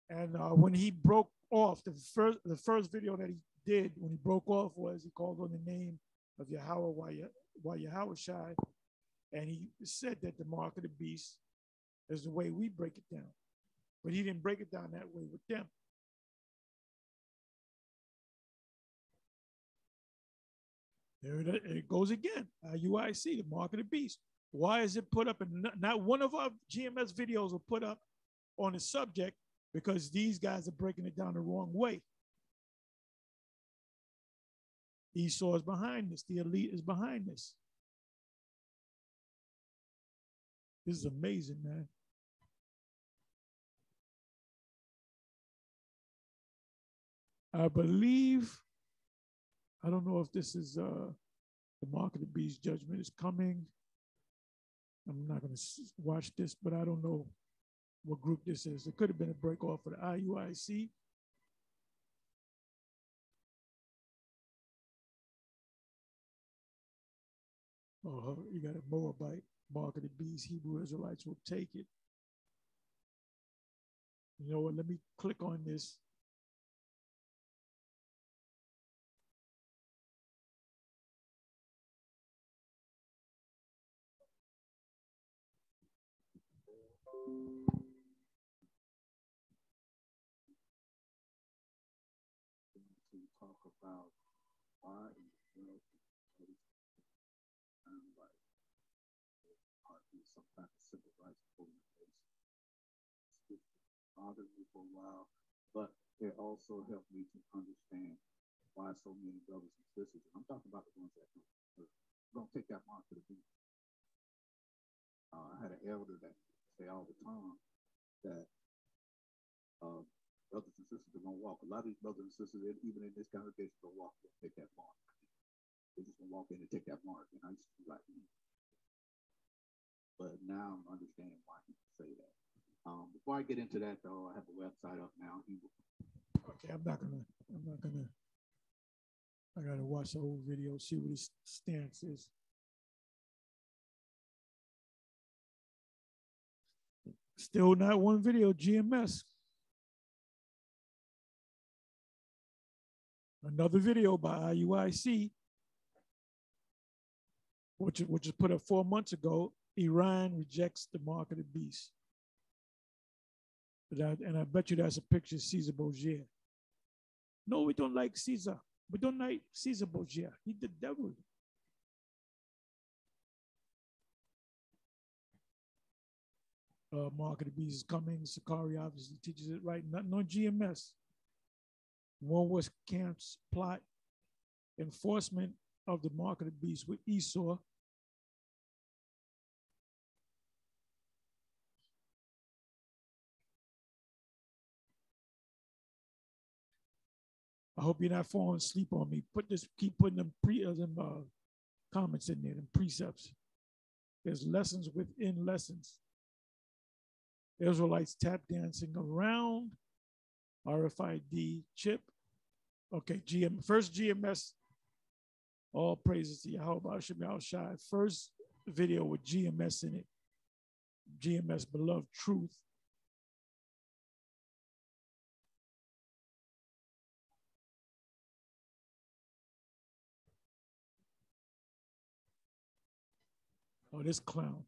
And when he broke off, the first video that he did when he broke off was he called on the name of Yahweh while Yahweh Shai. And he said that the mark of the beast is the way we break it down. But he didn't break it down that way with them. There it goes again. UIC, the mark of the beast. Why is it put up? And not one of our GMS videos will put up on the subject because these guys are breaking it down the wrong way. Esau is behind this. The elite is behind this. This is amazing, man. I believe, I don't know if this is the mark of the beast judgment is coming. I'm not going to watch this, but I don't know what group this is. It could have been a break off for the IUIC. Oh, you got a Moabite, mark of the beast. Hebrew Israelites will take it. You know what? Let me click on this. To talk about why some kind of civil rights organization. It bothered me for a while, but it also helped me to understand why so many brothers and sisters, I'm talking about the ones that don't take that mark to the beat. I had an elder that say all the time that brothers and sisters are gonna walk. A lot of these brothers and sisters, even in this congregation, don't walk, don't take that mark. They're just gonna walk in and take that mark. And I used to be like, but now I'm understanding why he say that. Before I get into that, though, I have a website up now. Okay, I gotta watch the whole video, see what his stance is. Still not one video, GMS. Another video by IUIC, which was put up 4 months ago. Iran rejects the mark of the beast. And I bet you that's a picture of Caesar Borgia. No, we don't like Caesar. We don't like Caesar Borgia. He's the devil. Mark of the beast is coming. Sakari obviously teaches it right. Nothing on GMS. One was Camp's plot, enforcement of the mark of the beast with Esau. I hope you're not falling asleep on me. Keep putting them comments in there, them precepts. There's lessons within lessons. Israelites tap dancing around RFID chip. Okay, first GMS. All praises to Yahweh Hashem Shai. First video with GMS in it. GMS Beloved Truth. Oh, this clown.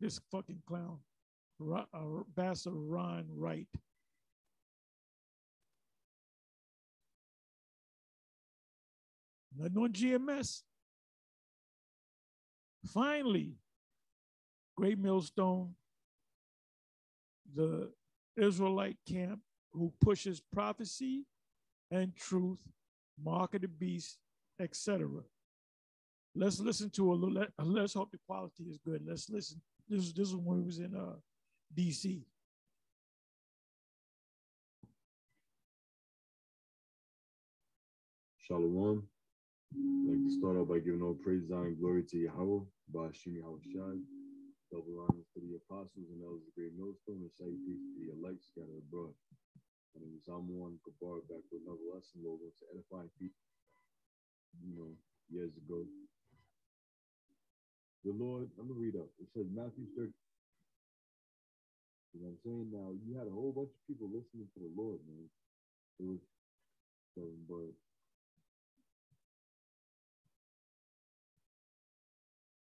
This fucking clown, Ambassador Ron Wright. Nothing on GMS. Finally, Great Millstone, the Israelite camp who pushes prophecy and truth, mark of the beast, etc. Let's listen to a little. Let's hope the quality is good. Let's listen. This is when we was in DC. Shalom. I'd like to start off by giving all praise, and glory to Yahweh, Ba'ashim Yahushai, double honors to the apostles and elders of the Great Millstone, and say peace to the elect scattered abroad. My name is Amon Kabar, back with another lesson, Lord, to edify people. Years ago. The Lord, I'm going to read up. It says Matthew 13. You know what I'm saying? Now, you had a whole bunch of people listening to the Lord, man. It was but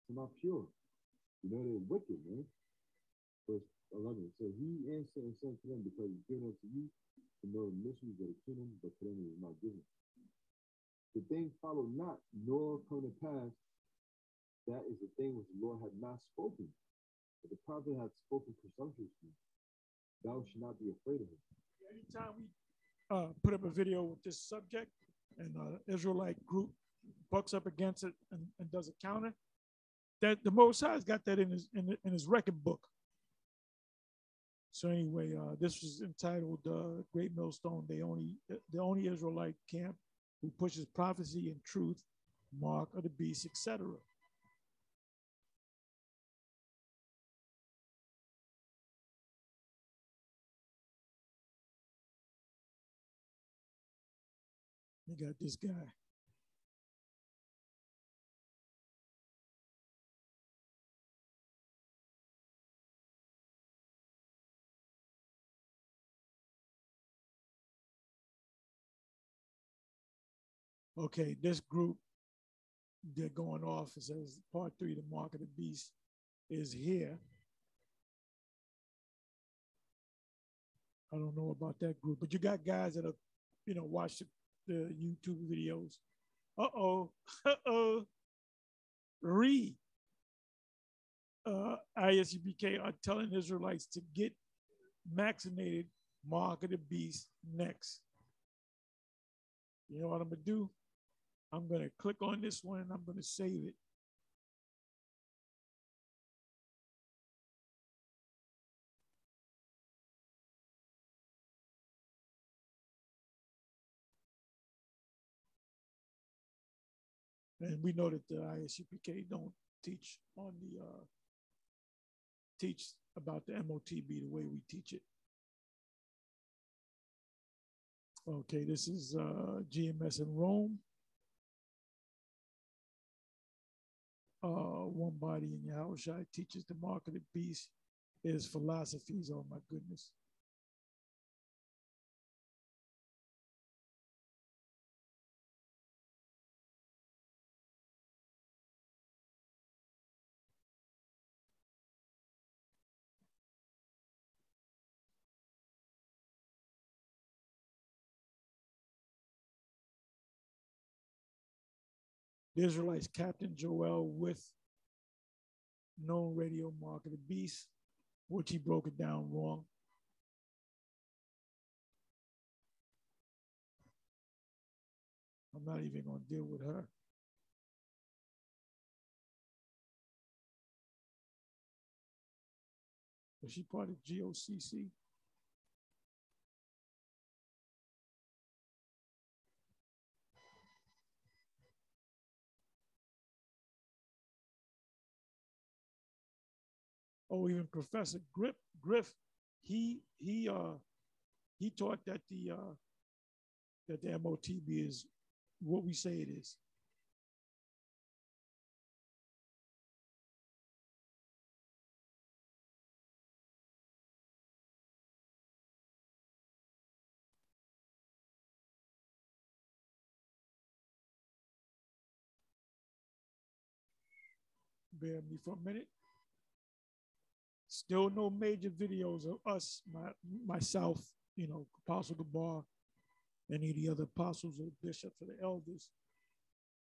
they're not pure. They're wicked, man. Verse 11. So he answered and said to them, because it's given unto you to know the mysteries of the kingdom, but to them it is not given. The thing follow not, nor come to pass. That is the thing which the Lord had not spoken. But the prophet had spoken presumptuously. Thou should not be afraid of him. Anytime we put up a video with this subject and Israelite group bucks up against it and does a counter, that the Most High's got that in his record book. So anyway, this was entitled Great Millstone, the only Israelite camp who pushes prophecy and truth, mark of the beast, etc. You got this guy. Okay, this group, they're going off. It says part 3, the mark of the beast is here. I don't know about that group, but you got guys that have, watched the YouTube videos. Read. ISUPK are telling Israelites to get vaccinated, mark of the beast next. You know what I'm going to do? I'm going to click on this one and I'm going to save it. And we know that the ISUPK don't teach on the teach about the MOTB the way we teach it. Okay, this is GMS in Rome. One body in Yahushua teaches the mark of the beast. His philosophies. Oh my goodness. The Israelites captain Joel with known radio mark of the beast, which he broke it down wrong. I'm not even going to deal with her. Was she part of GOCC? Oh, even Professor Griff, he taught that the MOTB is what we say it is. Bear me for a minute. Still no major videos of us, myself, you know, Apostle Gabar, any of the other apostles or bishops or the elders.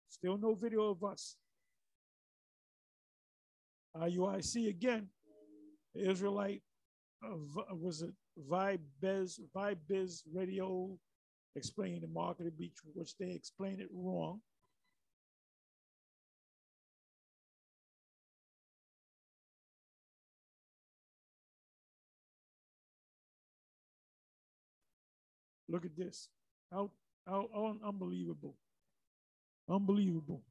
Still no video of us. IUIC again, the Israelite, was it Vibe-Biz Radio explaining the mark of the beast, which they explained it wrong. Look at this. How unbelievable. Unbelievable.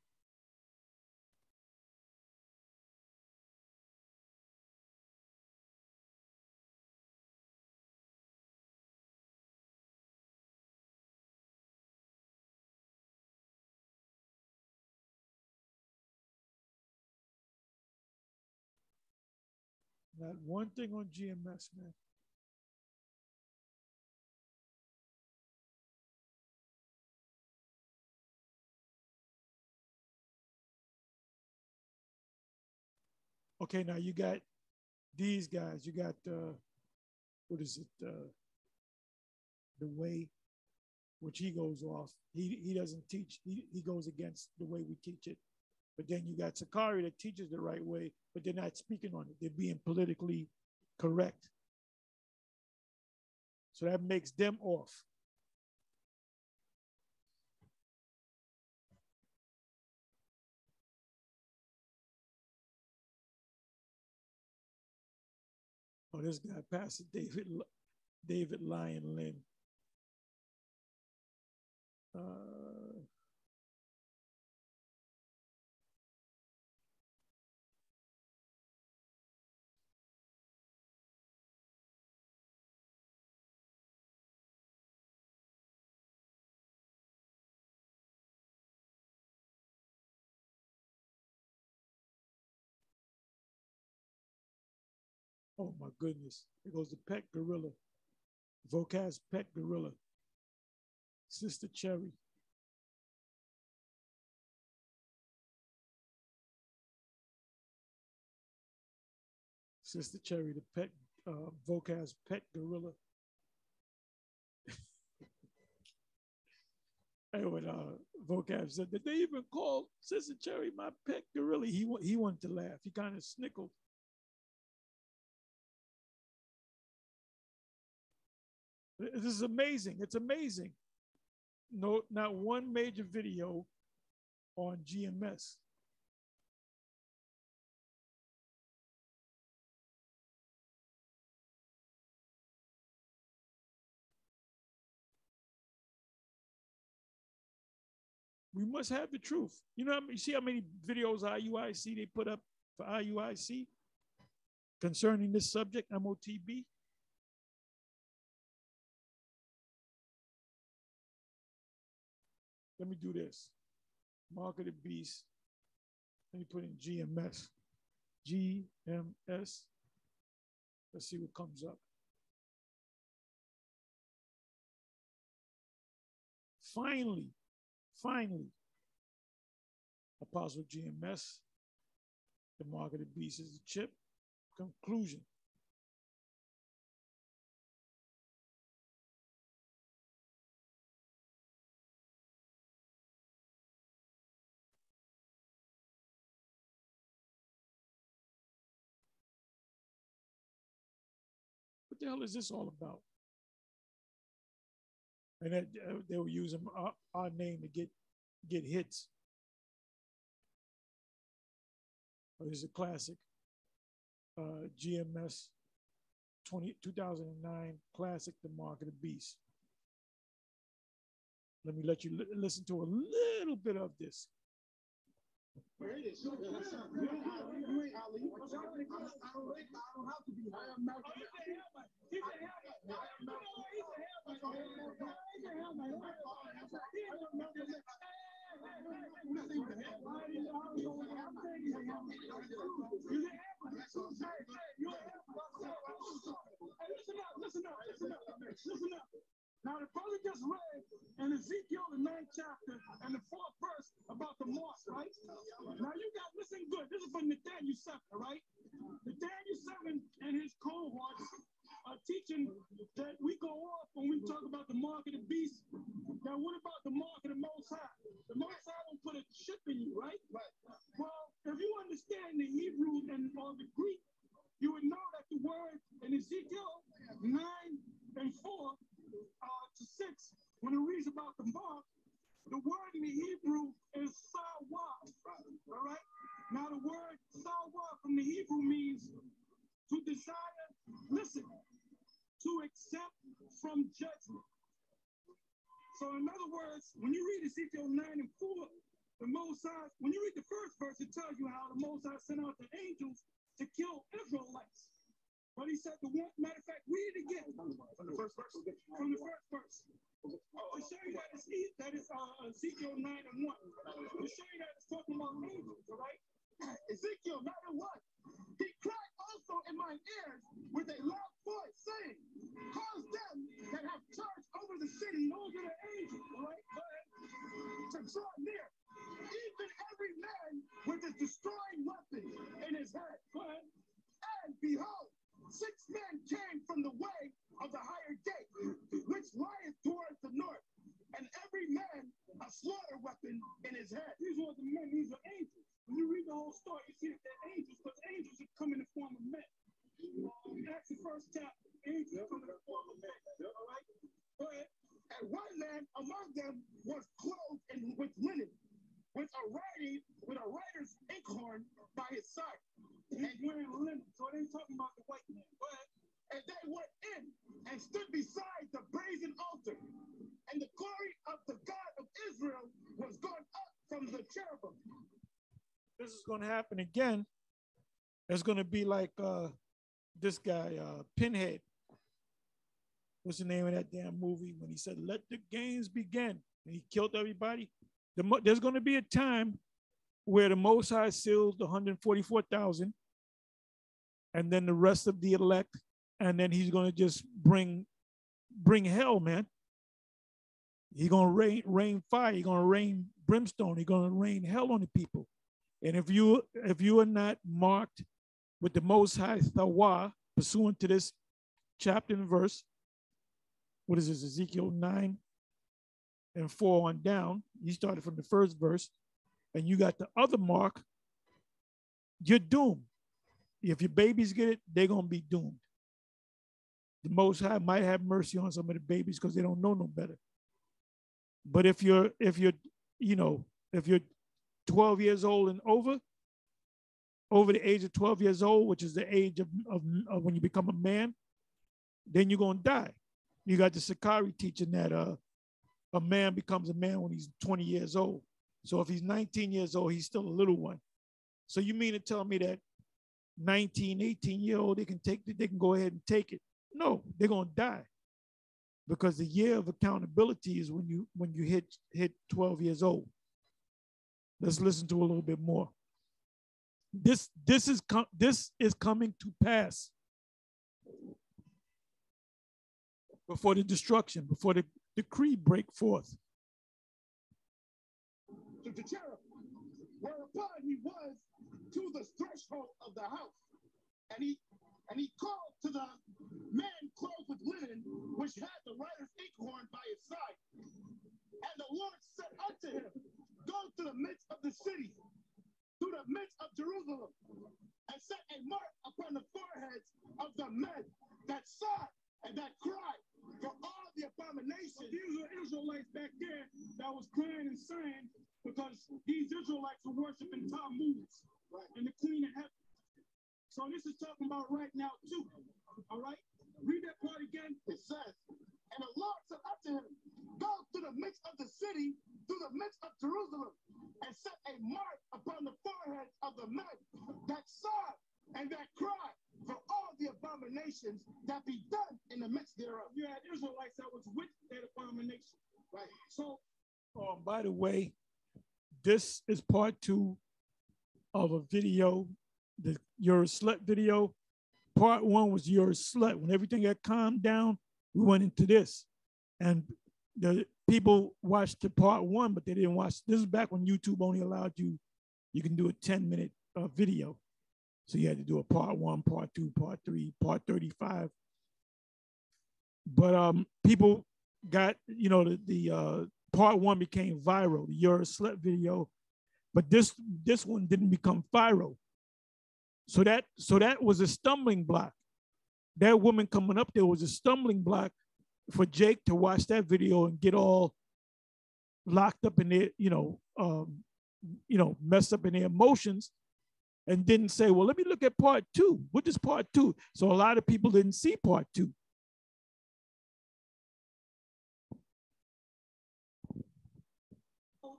Not one thing on GMS, man. Okay, now you got these guys. You got what is it? The way which he goes off. He doesn't teach. He goes against the way we teach it. But then you got Sakari that teaches the right way, but they're not speaking on it. They're being politically correct. So that makes them off. Oh, this guy, Pastor David Lyon Lynn. Oh my goodness. It goes to Pet Gorilla. Vocaz Pet Gorilla. Sister Cherry. Sister Cherry, the pet, Vocaz Pet Gorilla. And when Vocab said, did they even call Sister Cherry my pet gorilla? He wanted to laugh. He kind of snickled. This is amazing. It's amazing. No, not one major video on GMS. We must have the truth. You know, you see how many videos IUIC they put up for IUIC concerning this subject, MOTB? Let me do this. Mark of the Beast. Let me put in GMS. GMS. Let's see what comes up. Finally, Apostle GMS. The mark of the beast is the chip. Conclusion. What the hell is this all about? And that, they were using our name to get hits. Oh, this is a classic. GMS 2009 classic, The Mark of the Beast. Let me let you listen to a little bit of this. Where it is. You ain't Ali. I don't have to be. I am Malcolm. He's a Listen up. Now, the brother just read in Ezekiel, the 9th chapter, and the 4th verse about the moss, right? Now, you got, listen good. This is from Nathaniel 7, right? Nathaniel 7 and cohorts are teaching that we go off when we talk about the mark of the beast. Now, what about the mark of the Most High? The Most High will put a chip in you, right? Right. Well, if you understand the Hebrew or the Greek, you would know that the word in Ezekiel 9 and 4 to 6, when it reads about the mark, the word in the Hebrew is sawa, all right? Now, the word sawa from the Hebrew means to desire, listen, to accept from judgment. So, in other words, when you read Ezekiel 9 and 4, the Most High, when you read the first verse, it tells you how the Most High sent out the angels to kill Israelites. But he said, matter of fact, read it again. From the first verse? From the first verse. To show you that it's Ezekiel 9 and 1. To show you that it's talking about angels, all right? Ezekiel 9 and 1. He cried also in my ears with a loud voice, saying, cause them that have charge over the city, those are the angels, all right? Go ahead. To draw near. Even every man with a destroying weapon in his hand. Go ahead. And behold, 6 men came from the way of the higher gate, which lieth towards the north, and every man a slaughter weapon in his hand. These are the men, these are angels. When you read the whole story, you see that they're angels, but angels are coming in the form of men. That's the first chapter. Angels come in the form of men. All right? Go ahead. And one man among them was clothed with linen, with a writer's inkhorn by his side. And wearing linen. So it ain't talking about the white man. Go ahead. And they went in and stood beside the brazen altar. And the glory of the God of Israel was gone up from the cherubim. This is going to happen again. It's going to be like this guy, Pinhead. What's the name of that damn movie? When he said, let the games begin. And he killed everybody. There's going to be a time where the Most High seals the 144,000 and then the rest of the elect, and then he's going to just bring hell, man. He's going to rain fire. He's going to rain brimstone. He's going to rain hell on the people. And if you are not marked with the Most High Thawa, pursuant to this chapter and verse, what is this, Ezekiel 9 and 4 on down, you started from the first verse, and you got the other mark, you're doomed. If your babies get it, they're going to be doomed. The Most High might have mercy on some of the babies because they don't know no better. But if you're 12 years old and over the age of 12 years old, which is the age of when you become a man, then you're going to die. You got the Sakari teaching that a man becomes a man when he's 20 years old. So if he's 19 years old, he's still a little one. So you mean to tell me that 19, 18-year-old, they can go ahead and take it? No, they're going to die. Because the year of accountability is when you hit 12 years old. Let's listen to a little bit more. This is coming to pass before the destruction, before the decree break forth. To the cherub, whereupon he was to the threshold of the house, and he called to the man clothed with linen, which had the writer's inkhorn by his side. And the Lord said unto him, go to the midst of the city, to the midst of Jerusalem, and set a mark upon the foreheads of the men that sigh and that cry for all the abominations. So these were Israelites back there that was crying and sighing because these Israelites were worshiping Tammuz, right, and the Queen of Heaven. So this is talking about right now too. All right? Read that part again. It says, and the Lord said unto him, go to the midst of the city, to the midst of Jerusalem, and set a mark upon the foreheads of the men that sigh and that cry for all the abominations that be done in the midst thereof. You had Israelites that was with that abomination. Right. So, by the way, this is part 2 of a video, the You're a Slut video. Part 1 was You're a Slut. When everything got calmed down, we went into this. And the people watched the part 1, but they didn't watch. This is back when YouTube only allowed you can do a 10-minute video. So you had to do a part 1, part 2, part 3, part 35. But people got, you know, the part 1 became viral, the You're a Slut video, but this one didn't become viral. So that was a stumbling block. That woman coming up there was a stumbling block for Jake to watch that video and get all locked up in their, messed up in their emotions, and didn't say, well, let me look at part 2. What is part 2? So a lot of people didn't see part 2.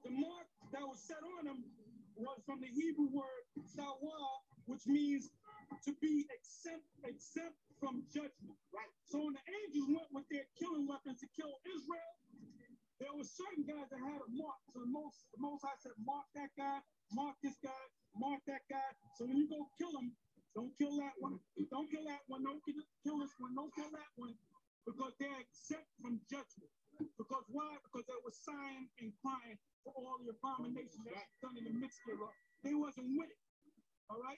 The mark that was set on him was from the Hebrew word sawah, which means to be exempt from judgment. Right. So when the angels went with their killing weapons to kill Israel, there were certain guys that had a mark. So the most High said, mark that guy, mark this guy, mark that guy. So when you go kill him, don't kill that one. Don't kill that one. Don't kill this one. Don't kill that one. Because they're exempt from judgment. Because why? Because they were sighing and crying for all the abominations that was done in the midst of it. They wasn't with it. All right?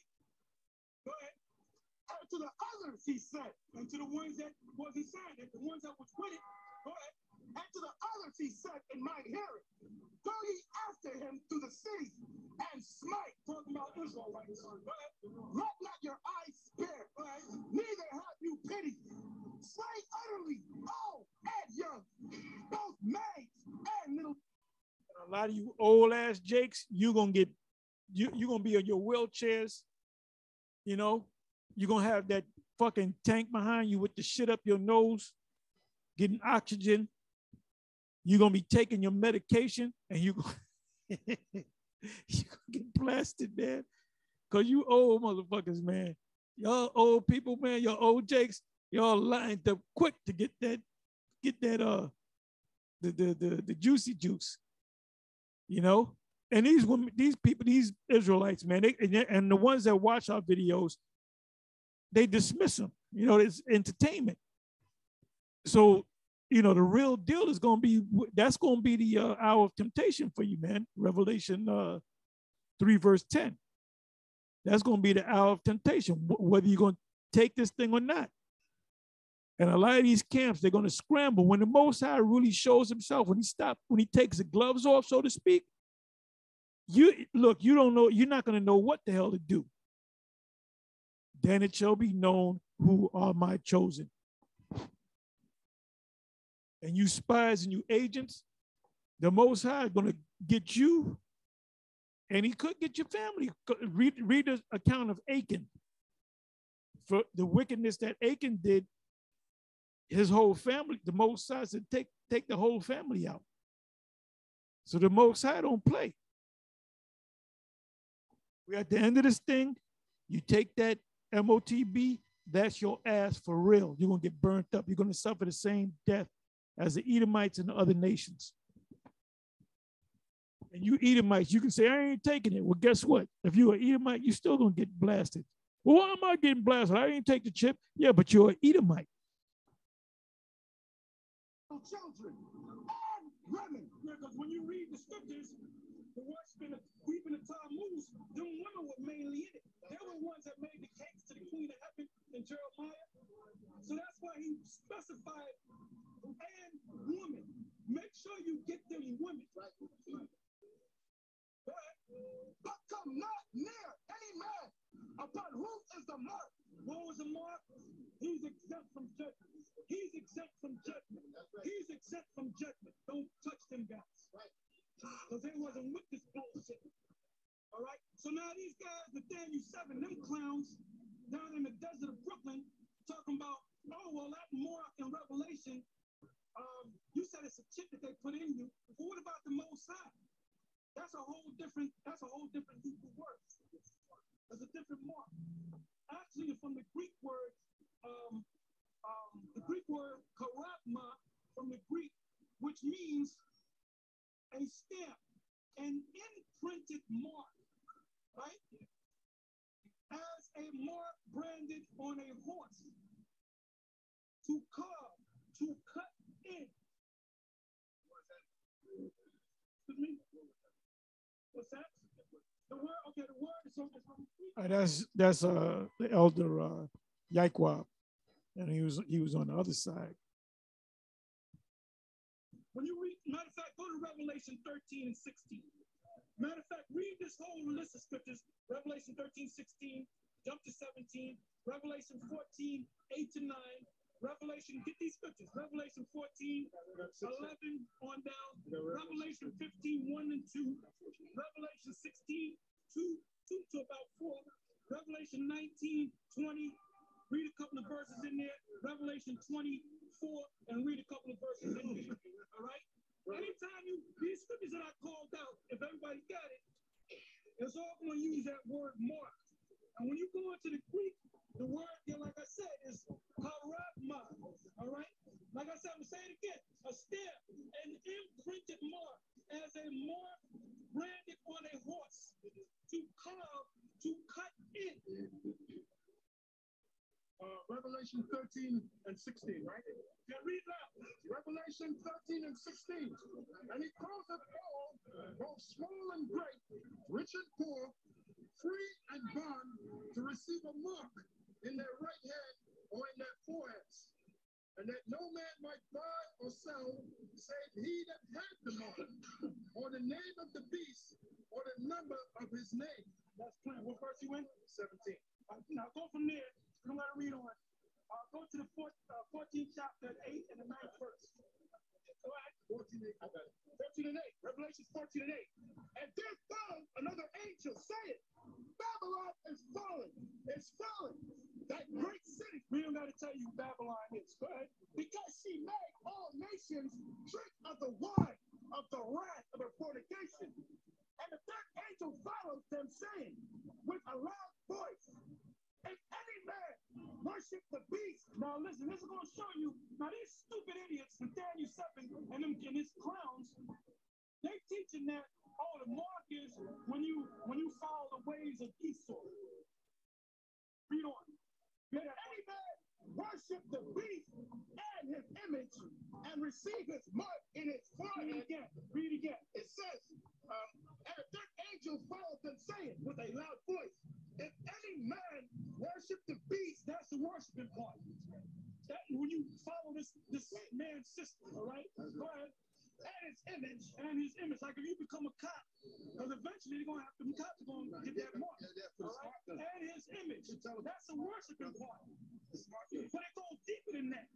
Go ahead. And to the others, he said, and to the ones that wasn't signed, and the ones that was with it, go ahead. And to the others, he said in my hearing, go ye after him through the city and smite. Talking about Israelites. Go ahead. Let not your eyes spare. Go ahead. Neither have you pity. Slay utterly old and young, both maids and little. A lot of you old ass Jakes, you're gonna be in your wheelchairs, you know. You're gonna have that fucking tank behind you with the shit up your nose, getting oxygen. You're gonna be taking your medication, and you're gonna get blasted, man. Cause you old motherfuckers, man. Y'all old people, man. Y'all old Jakes. Y'all lined up quick to get that the juicy juice, you know. And these women, these people, these Israelites, man, and the ones that watch our videos, they dismiss them. You know, it's entertainment. So, you know, the real deal is going to be, that's going to be the hour of temptation for you, man. Revelation 3 verse 10. That's going to be the hour of temptation, whether you're going to take this thing or not. And a lot of these camps, they're going to scramble. When the Most High really shows himself, when he takes the gloves off, so to speak, you don't know, you're not going to know what the hell to do. Then it shall be known who are my chosen. And you spies and you agents, the Most High is going to get you, and he could get your family. Read the account of Achan. For the wickedness that Achan did, his whole family, the Most High said, take the whole family out. So the Most High don't play. We're at the end of this thing. You take that MOTB, that's your ass for real. You're going to get burnt up. You're going to suffer the same death as the Edomites and the other nations. And you Edomites, you can say, I ain't taking it. Well, guess what? If you're an Edomite, you're still going to get blasted. Well, why am I getting blasted? I ain't take the chip. Yeah, but you're an Edomite. Children and women. Because when you read the scriptures, the worshiping of weeping of Tammuz, them women were mainly in it. They were the ones that made the cakes to the Queen of Heaven in Jeremiah. So that's why he specified and woman. Make sure you get them women. Right. But come not near any man upon whom is the mark. What was the mark? He's exempt from judgment. He's exempt from judgment. He's exempt from judgment. Don't touch them guys. Right. Because they wasn't with this bullshit. All right. So now these guys, the Daniel 7, them clowns down in the desert of Brooklyn, talking about, oh, well, that mark in Revelation, you said it's a chip that they put in you. Well, what about the Most High? That's a whole different Hebrew word. That's a different mark. Actually, from the Greek word karabma, from the Greek, which means a stamp, an imprinted mark, right? As a mark branded on a horse, to carve, to cut in. Excuse me? What's that? The word, okay, the word is something. That's the elder Yaquab, and he was on the other side. When you read, matter of fact, go to Revelation 13 and 16. Matter of fact, read this whole list of scriptures. Revelation 13, 16, jump to 17, Revelation 14, 8 to 9, Revelation, get these scriptures. Revelation 14, 11 on down, Revelation 15, 1 and 2, Revelation 16, 2 to about 4, Revelation 19, 20, read a couple of verses in there, Revelation 24, and read a couple of verses in there. All right? Anytime these scriptures that I called out, if everybody got it, it's all going to use that word mark. And when you go into the Greek, the word, like I said, is paragma. All right? Like I said, I'm going to say it again. A stamp, an imprinted mark, as a mark branded on a horse, to carve, to cut in. Revelation 13 and 16, right? Yeah, read that. Revelation 13 and 16. And he causeth all, both small and great, rich and poor, free and bond, to receive a mark in their right hand or in their foreheads, and that no man might buy or sell, save he that had the mark, or the name of the beast, or the number of his name. That's clear. What verse you in? 17. Now go from there. I'm going to read on. Go to the 14th chapter, 8 and the 9th verse. Go ahead. 14 and 8. Revelation 14 and 8. And there followed another angel saying, Babylon is fallen. It's fallen. That great city. We don't got to tell you who Babylon is. Go ahead. Because she made all nations drink of the wine of the wrath of her fornication. And the third angel followed them, saying, with a loud voice, if any man worship the beast. Now listen, this is going to show you. Now these stupid idiots, Nathaniel Seppin and his clowns, they teaching that, oh, the mark is when you follow the ways of Esau. Read on. Let any man worship the beast and his image and receive his mark in his forehead. Read again. It says, and the third angel followed them, saying with a loud voice, if any man worship the beast, that's the worshiping part. That when you follow this man's system, all right? Go ahead. And his image. Like if you become a cop, because eventually they're gonna have the cops are gonna get that mark. All right? And his image. That's the worshiping part. But it goes deeper than that.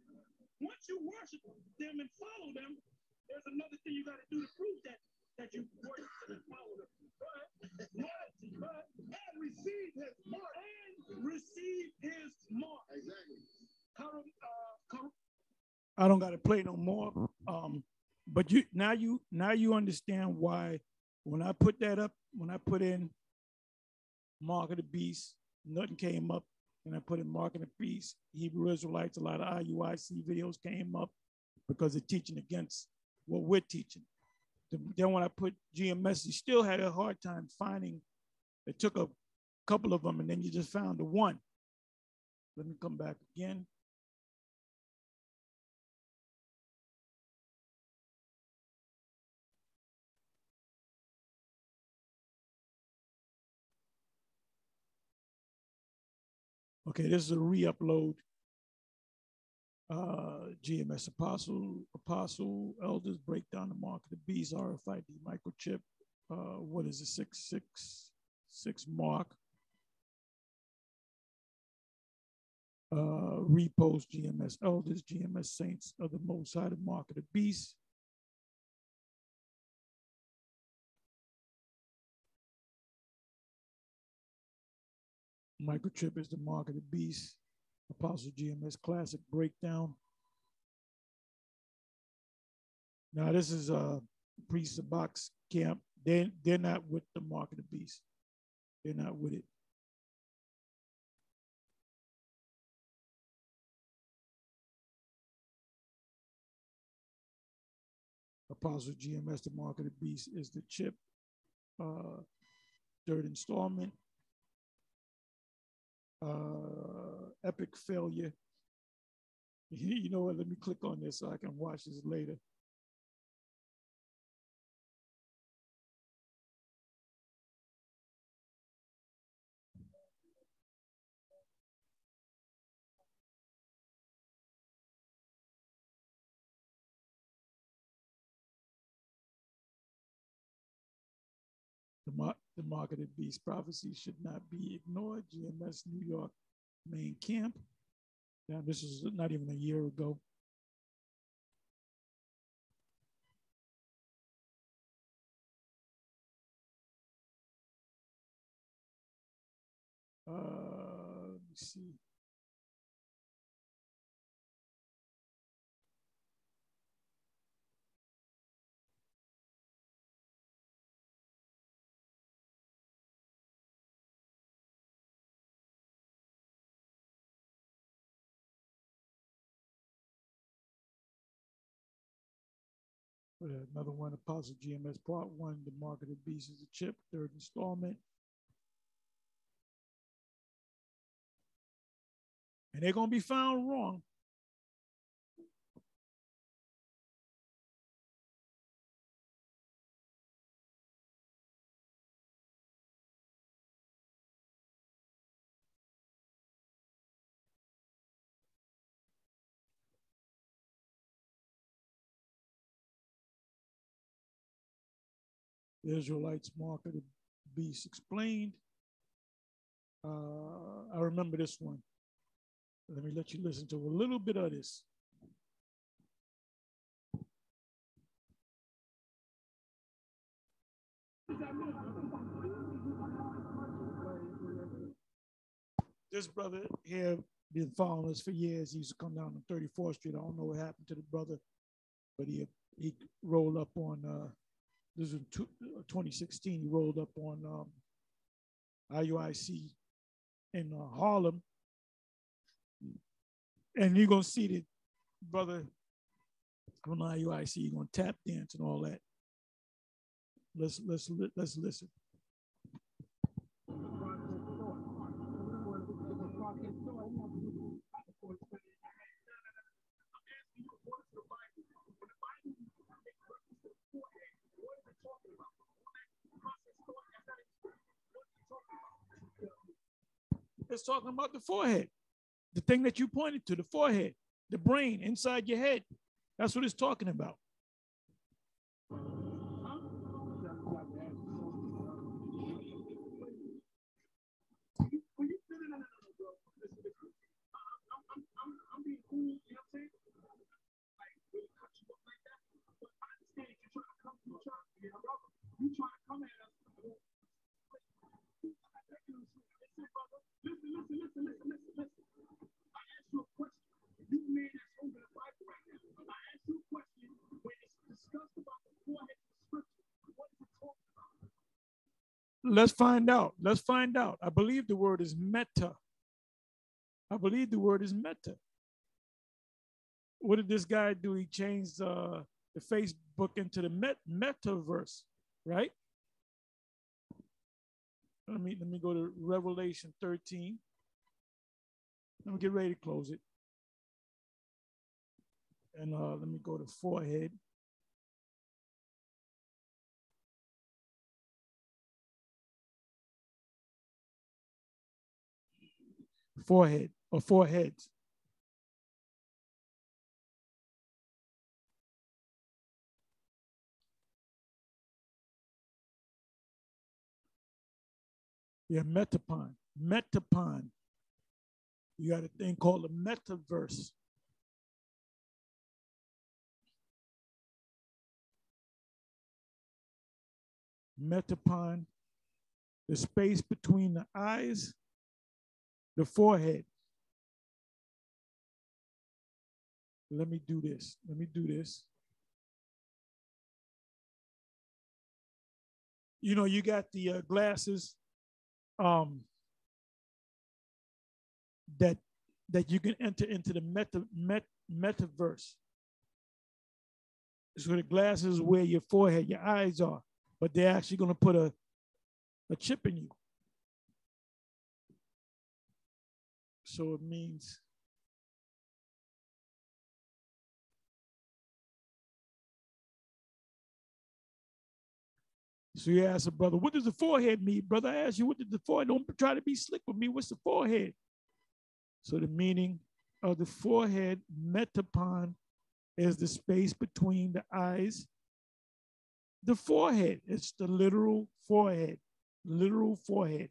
Once you worship them and follow them, there's another thing you gotta do to prove that you worship them and follow them. Go ahead. And receive his mark. And receive his mark. Exactly. I don't got to play no more. But you now understand why when I put that up, when I put in Mark of the Beast, nothing came up. And I put in Mark of the Beast, Hebrew Israelites, a lot of IUIC videos came up because they're teaching against what we're teaching. Then when I put GMS, you still had a hard time finding. It took a couple of them, and then you just found the one. Let me come back again. Okay, this is a re-upload. GMS Apostle Elders break down the Mark of the Beast, RFID microchip. What is it? 666 mark. Repost GMS Elders, GMS Saints of the Most High, the Mark of the Beast. Microchip is the Mark of the Beast. Apostle GMS Classic breakdown. Now this is Priest of Box Camp. They're not with the Mark of the Beast. They're not with it. Apostle GMS, the Mark of the Beast, is the chip. Third installment. Epic failure. You know what? Let me click on this so I can watch this later. The mark of the beast prophecy should not be ignored. GMS New York main camp. Now, this is not even a year ago. Let me see. Another one, Apostle GMS Part 1, The Mark of the Beast is a chip, third installment. And they're going to be found wrong. The Israelites' mark of the beast explained. I remember this one. Let me let you listen to a little bit of this. This brother here been following us for years. He used to come down on 34th Street. I don't know what happened to the brother, but he rolled up on, this was 2016, he rolled up on IUIC in Harlem. And you're going to see the brother on IUIC, you're going to tap dance and all that. Let's listen. It's talking about the forehead, the thing that you pointed to, the forehead, the brain inside your head. That's what it's talking about. Let's find out. Let's find out. I believe the word is meta. I believe the word is meta. What did this guy do? He changed the Facebook into the metaverse, right? Let me go to Revelation 13. Let me get ready to close it. And let me go to forehead. Forehead or foreheads. Yeah, metapon. Metapon. You got a thing called a metaverse. Metapon, the space between the eyes, the forehead. Let me do this. Let me do this. You know, you got the glasses that you can enter into the metaverse. So the glasses where your forehead, your eyes are, but they're actually going to put a chip in you. So it means so you ask a brother, what does the forehead mean? Brother, I ask you, what did the forehead? Don't try to be slick with me. What's the forehead? So the meaning of the forehead, metapon, is the space between the eyes, the forehead. It's the literal forehead. Literal forehead.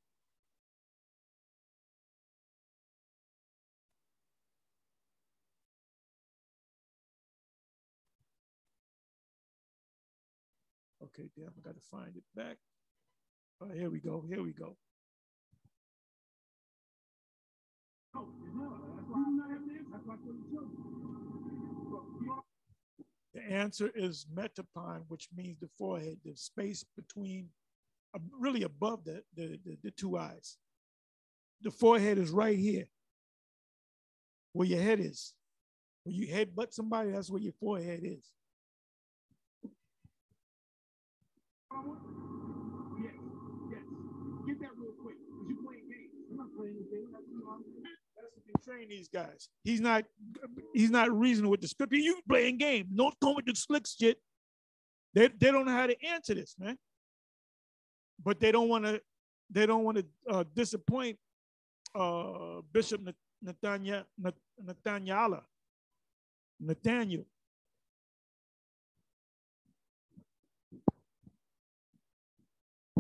Okay, damn, I got to find it back. Oh, here we go. Here we go. The answer is metapon, which means the forehead, the space between, really above the two eyes. The forehead is right here, where your head is. When you headbutt somebody, that's where your forehead is. Yes, yes. Get that real quick. You playing games. I'm not playing anything. That's what they train these guys. He's not reasoning with the script. You playing game. Don't come with the slick shit. They don't know how to answer this, man. But they don't want to disappoint Bishop Nathaniel.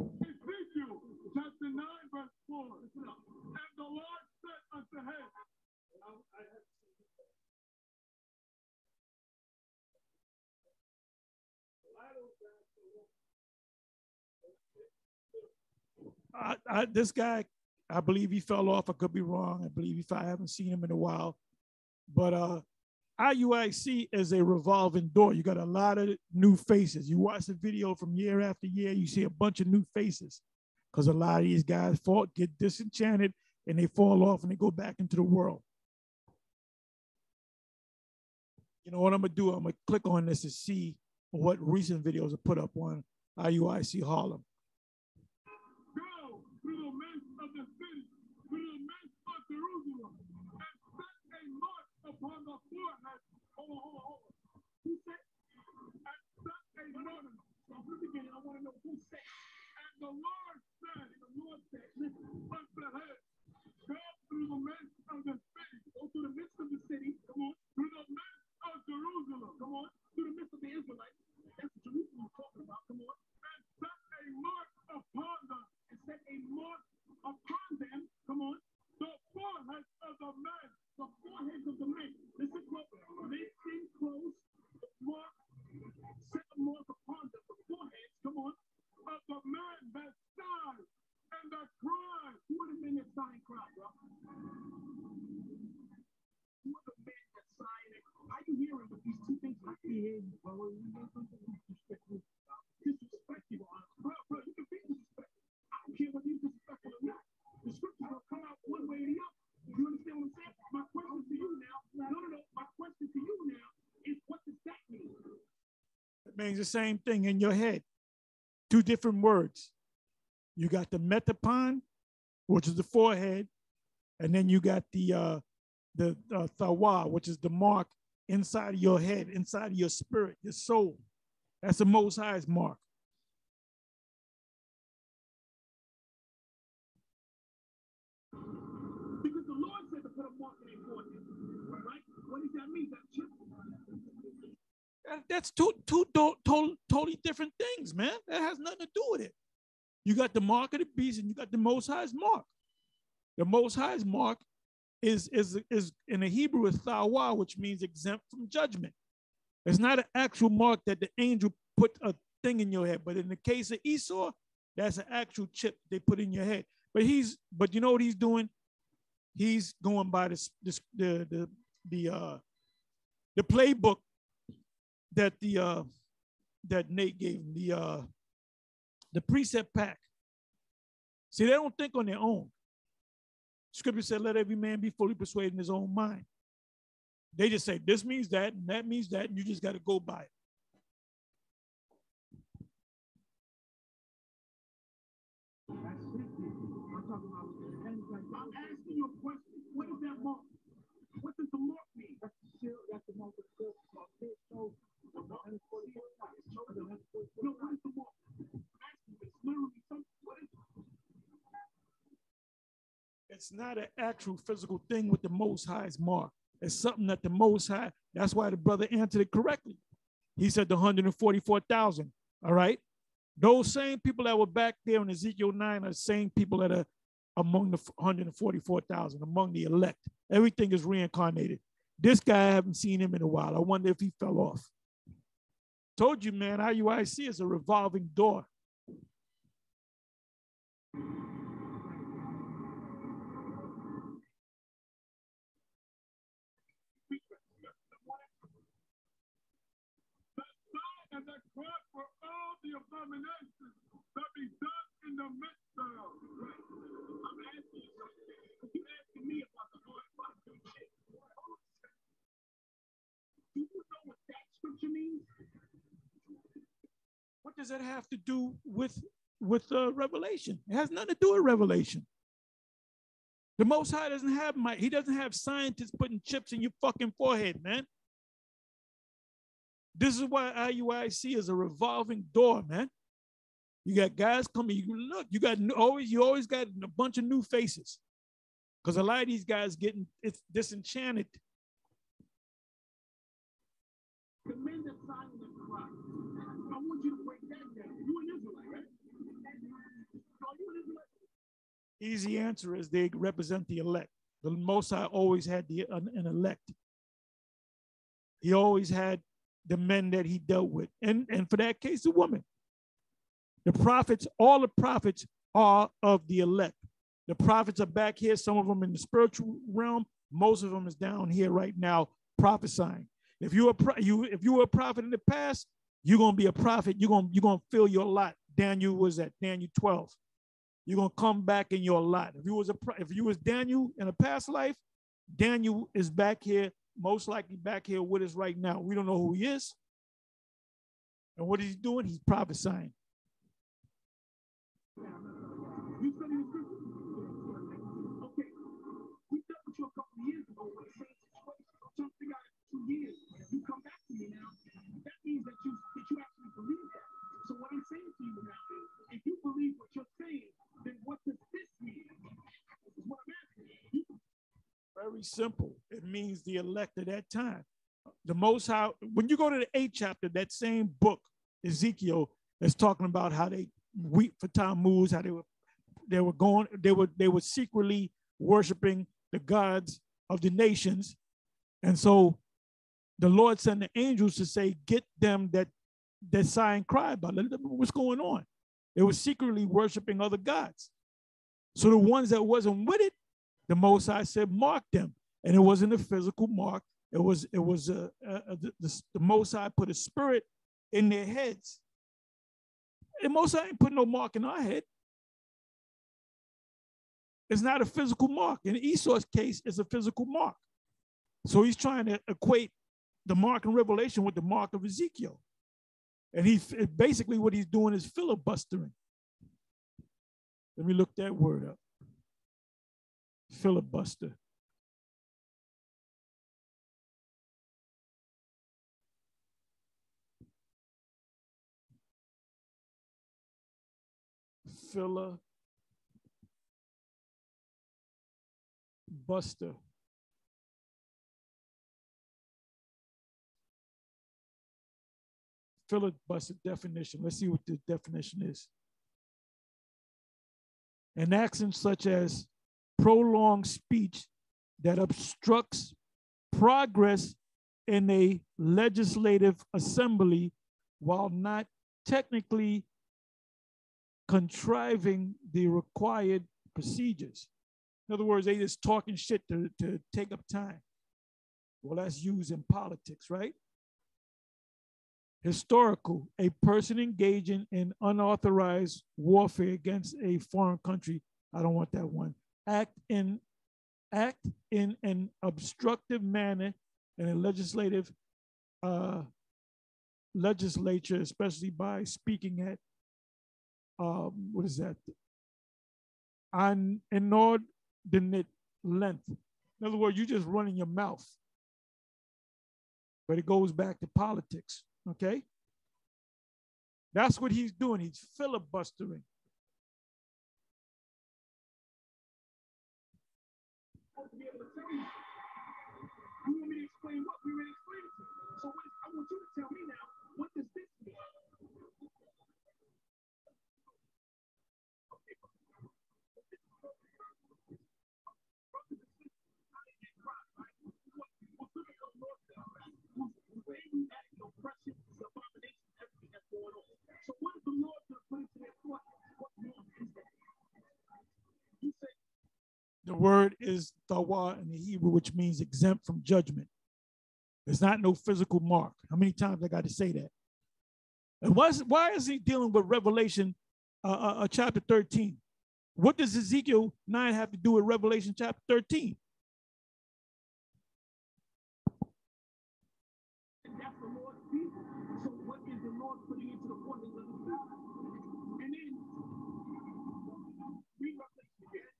Ezekiel chapter 9, verse 4. And the Lord said unto him, this guy, I believe he fell off. I could be wrong. I believe I haven't seen him in a while. But IUIC is a revolving door. You got a lot of new faces. You watch the video from year after year, you see a bunch of new faces because a lot of these guys get disenchanted and they fall off and they go back into the world. You know what I'm going to do? I'm going to click on this to see what recent videos are put up on IUIC Harlem. Go through the midst of the city, through the midst of Jerusalem, and set a mark upon the forehead. Hold on. Who said? And set a mark. From the beginning, I want to know who said. And the Lord said, listen, unto him, go through the midst of the city, go through the midst of the city, come on, through the midst of Jerusalem, come on, through the midst of the Israelites. That's what Jerusalem is talking about, come on. And set a mark upon them, and set a mark upon them, come on, the forehead of the man, the foreheads of the men. Listen close. Listen close. Mark, set a mark upon them, the foreheads, come on, of the man that sighed and that cried. Who are the men that sighed and cried, bro? Who are the men that sighed and cried? How you hearing with these two things? I can hear you, bro. You know something disrespectful. Disrespectful, bro. You can be disrespectful. I don't care whether you're disrespectful or not. The scripture will come out one way or the other. You understand what I'm saying? My question to you now, no. My question to you now is, what does that mean? It means the same thing in your head. Two different words. You got the metapon, which is the forehead, and then you got the thawa, which is the mark inside of your head, inside of your spirit, your soul. That's the Most High's mark. Because the Lord said to put a mark in their forehead, right? What does that mean? That's two totally different things, man. That has nothing to do with it. You got the mark of the beast and you got the Most High's mark. The Most High's mark is in the Hebrew is thawa, which means exempt from judgment. It's not an actual mark that the angel put a thing in your head, but in the case of Esau, that's an actual chip they put in your head. But you know what he's doing? He's going by the playbook that that Nate gave him, the precept pack. See, they don't think on their own. Scripture said, let every man be fully persuaded in his own mind. They just say, this means that, and that means that, and you just got to go by it. I'm asking you a question. What is that mark? What does the mark mean? That's the shield. That's the mark of the shield. No, what is the mark? It's literally something. What is it? It's not an actual physical thing with the Most High's mark. It's something that the Most High, that's why the brother answered it correctly. He said the 144,000, all right? Those same people that were back there in Ezekiel 9 are the same people that are among the 144,000, among the elect. Everything is reincarnated. This guy, I haven't seen him in a while. I wonder if he fell off. Told you, man, IUIC is a revolving door. And that God for all the abominations that be done in the midst of. Right. I'm asking you something. You asking me about the Lord. Do you know what that scripture means? What does that have to do with Revelation? It has nothing to do with Revelation. The Most High doesn't have he doesn't have scientists putting chips in your fucking forehead, man. This is why IUIC is a revolving door, man. You got guys coming. You look. You got you always got a bunch of new faces, because a lot of these guys getting disenchanted. The men that signed the cross. I want you to break that down. You an Israelite, right? Are you an Israelite? Easy answer is they represent the elect. The Most High always had an elect. He always had the men that he dealt with, and for that case, the woman. The prophets, all the prophets are of the elect. The prophets are back here, some of them in the spiritual realm, most of them is down here right now prophesying. If you were a prophet in the past, you're gonna be a prophet. You're gonna fill your lot. Daniel was at Daniel 12. You're gonna come back in your lot. If you was Daniel in a past life, Daniel is back here, most likely back here with us right now. We don't know who he is. And what is he doing? He's prophesying. You study the scripture? Okay. We dealt with you a couple of years ago with the same situation. I'm trying to figure out in 2 years. You come back to me now. That means that you actually believe that. So what I'm saying to you now is, if you believe what you're saying, then what does this mean? This is what I'm asking you. Very simple. It means the elect at that time. The Most High, when you go to the 8th chapter, that same book, Ezekiel, is talking about how they weep for Tammuz, how they were secretly worshiping the gods of the nations. And so the Lord sent the angels to say, get them that sigh and cry about it. What's going on? They were secretly worshiping other gods. So the ones that wasn't with it, the Most High said, mark them. And it wasn't a physical mark. It was the Most High put a spirit in their heads. The Most High ain't put no mark in our head. It's not a physical mark. In Esau's case, it's a physical mark. So he's trying to equate the mark in Revelation with the mark of Ezekiel. And basically what he's doing is filibustering. Let me look that word up. Filibuster. Filibuster. Filibuster definition. Let's see what the definition is. An action such as prolonged speech that obstructs progress in a legislative assembly while not technically contriving the required procedures. In other words, they just talking shit to take up time. Well, that's used in politics, right? Historical, a person engaging in unauthorized warfare against a foreign country. I don't want that one. Act in an obstructive manner in a legislature, especially by speaking at what is that? An inordinate length. In other words, you're just running your mouth. But it goes back to politics, okay? That's what he's doing. He's filibustering. To be able to tell you. You want me to explain what? We already explained it to you. So I want you to tell me now, what does this mean? word is tawa in the Hebrew, which means exempt from judgment. There's not no physical mark. How many times I got to say that? And why is he dealing with Revelation chapter 13? What does Ezekiel 9 have to do with Revelation chapter 13? That's the Lord's people. So what is the Lord putting into the ordinance of the sky? And then read Revelation again.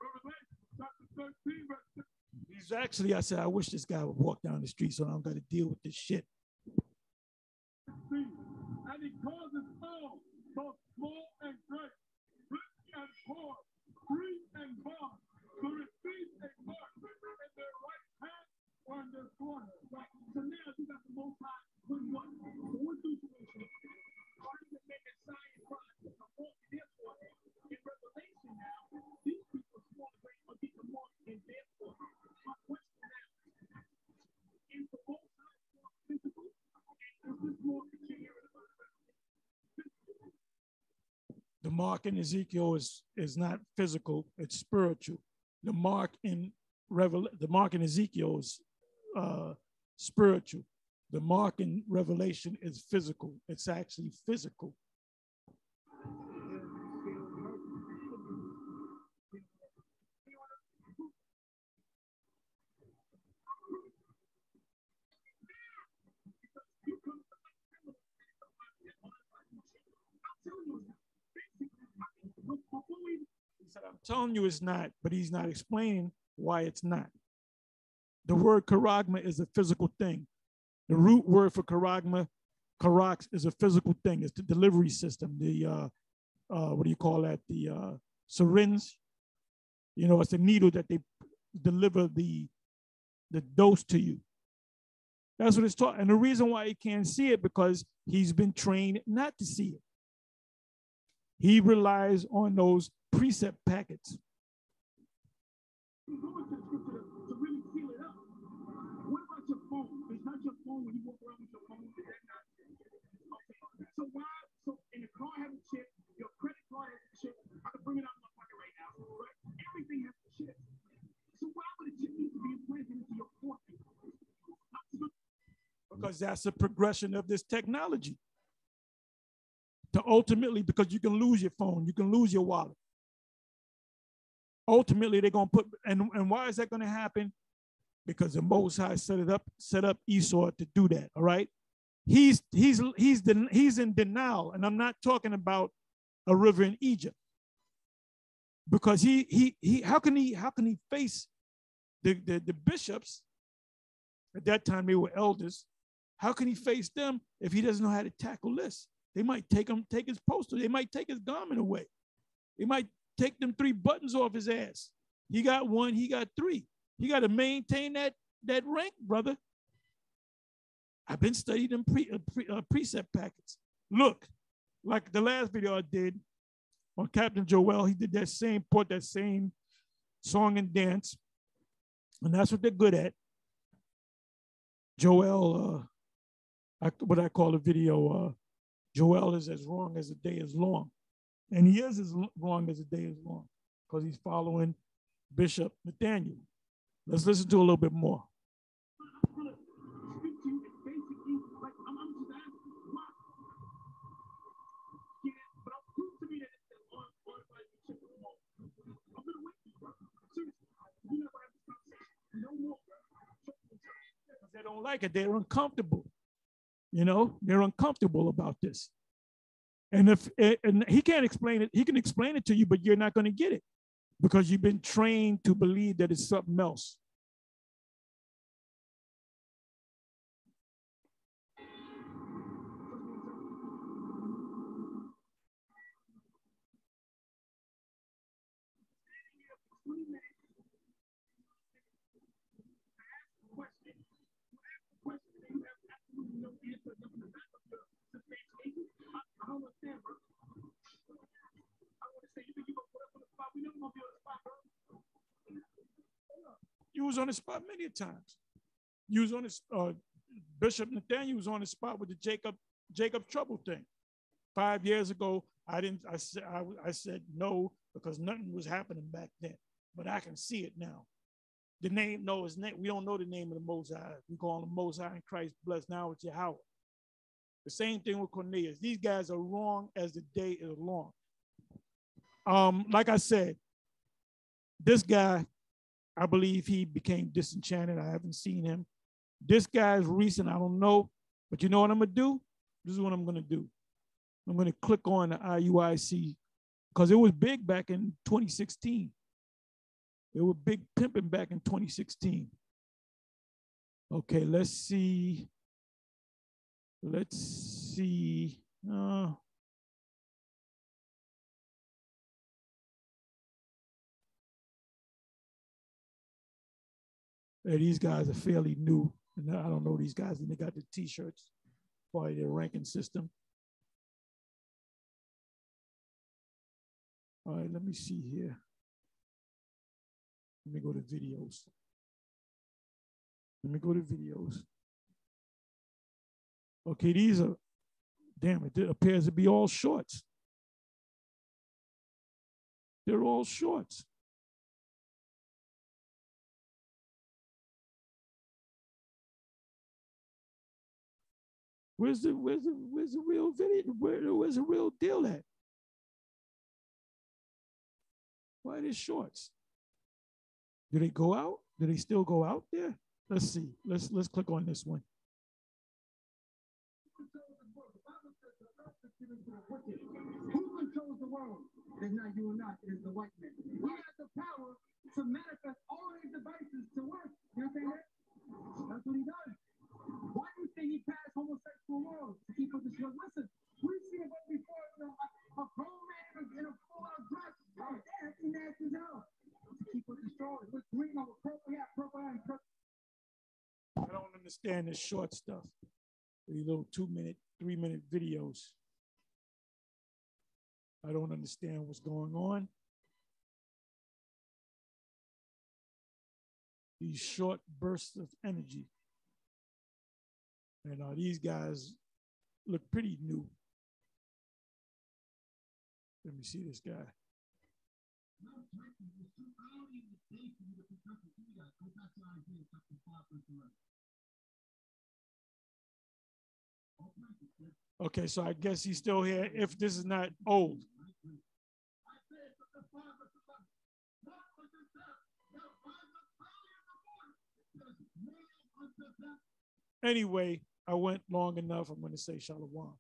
Revelation chapter 13, verse 6. He's actually, I said, I wish this guy would walk down the street so I don't got to deal with this shit. And he causes all, both small and great, rich and poor, free and bond, to receive a mark in their right hand or in their forehead. Right? So now you got the Most High with what? So what do you do? Trying to make a sign process of all their forehead. In Revelation now, these people small and great will get the mark in their forehead. My question now, is the Most High more physical? And is this more continuous? The mark in Ezekiel is not physical, it's spiritual. The mark in Ezekiel is spiritual. The mark in Revelation is physical. It's actually physical. He said, I'm telling you it's not, but he's not explaining why it's not. The word charagma is a physical thing. The root word for charagma, charax, is a physical thing. It's the delivery system. The, what do you call that? The syringe. You know, it's the needle that they deliver the dose to you. That's what it's taught. And the reason why he can't see it, because he's been trained not to see it. He relies on those precept packets. You're going to scripture to really seal it up. What about your phone? Is not your phone when you walk around with your phone? Is that not? Okay. So why? So in the car has a chip, your credit card has a chip. I can bring it out of my pocket right now. Right? Everything has a chip. So why would a chip need to be implanted into your forehead? Because that's a progression of this technology. To ultimately, because you can lose your phone, you can lose your wallet. Ultimately, they're gonna put, and why is that gonna happen? Because the Most High set up Esau to do that. All right, he's in denial, and I'm not talking about a river in Egypt, because he how can he face the bishops? At that time they were elders. How can he face them if he doesn't know how to tackle this? They might take his poster. They might take his garment away. They might take them 3 buttons off his ass. He got 1, he got 3. He got to maintain that rank, brother. I've been studying them precept packets. Look, like the last video I did on Captain Joel, he did that same song and dance, and that's what they're good at. Joel, what I call a video, Joel is as wrong as the day is long. And he is as wrong as the day is long, because he's following Bishop Nathaniel. Let's listen to a little bit more. They don't like it. They're uncomfortable. You know, they're uncomfortable about this. And and he can't explain it, he can explain it to you, but you're not going to get it because you've been trained to believe that it's something else. You was on the spot many times. You was on this, Bishop Nathaniel was on the spot with the Jacob Trouble thing. 5 years ago, I said no, because nothing was happening back then. But I can see it now. The name, no, his name. We don't know the name of the Most High. We call him Most High in Christ blessed. Now it's Yahweh. The same thing with Cornelius. These guys are wrong as the day is long. Like I said, this guy, I believe he became disenchanted. I haven't seen him. This guy is recent. I don't know. But you know what I'm going to do? This is what I'm going to do. I'm going to click on the IUIC because it was big back in 2016. It was big pimping back in 2016. Okay, let's see. Let's see. These guys are fairly new. And I don't know these guys, and they got the t-shirts, probably their ranking system. All right, let me see here. Let me go to videos. Let me go to videos. Okay, these are, damn, it appears to be all shorts. They're all shorts. Where's the real video? Where's the real deal at? Why are they shorts? Do they go out? Do they still go out there? Let's see. Let's click on this one. Who controls the world? It's not you and I, it is the white man. We have the power to manifest all these devices to work. You understand that? That's what he does. Why do you think he passed homosexual laws to keep us destroyed? Listen, we see it before, a grown man in a full-out dress. Oh, that's a nasty job. To keep us destroyed. With green on purple, yeah, purple and purple. I don't understand this short stuff. These little 2-minute, 3-minute videos. I don't understand what's going on. These short bursts of energy. And these guys look pretty new. Let me see this guy. Okay, so I guess he's still here if this is not old. Anyway, I went long enough. I'm going to say shalom.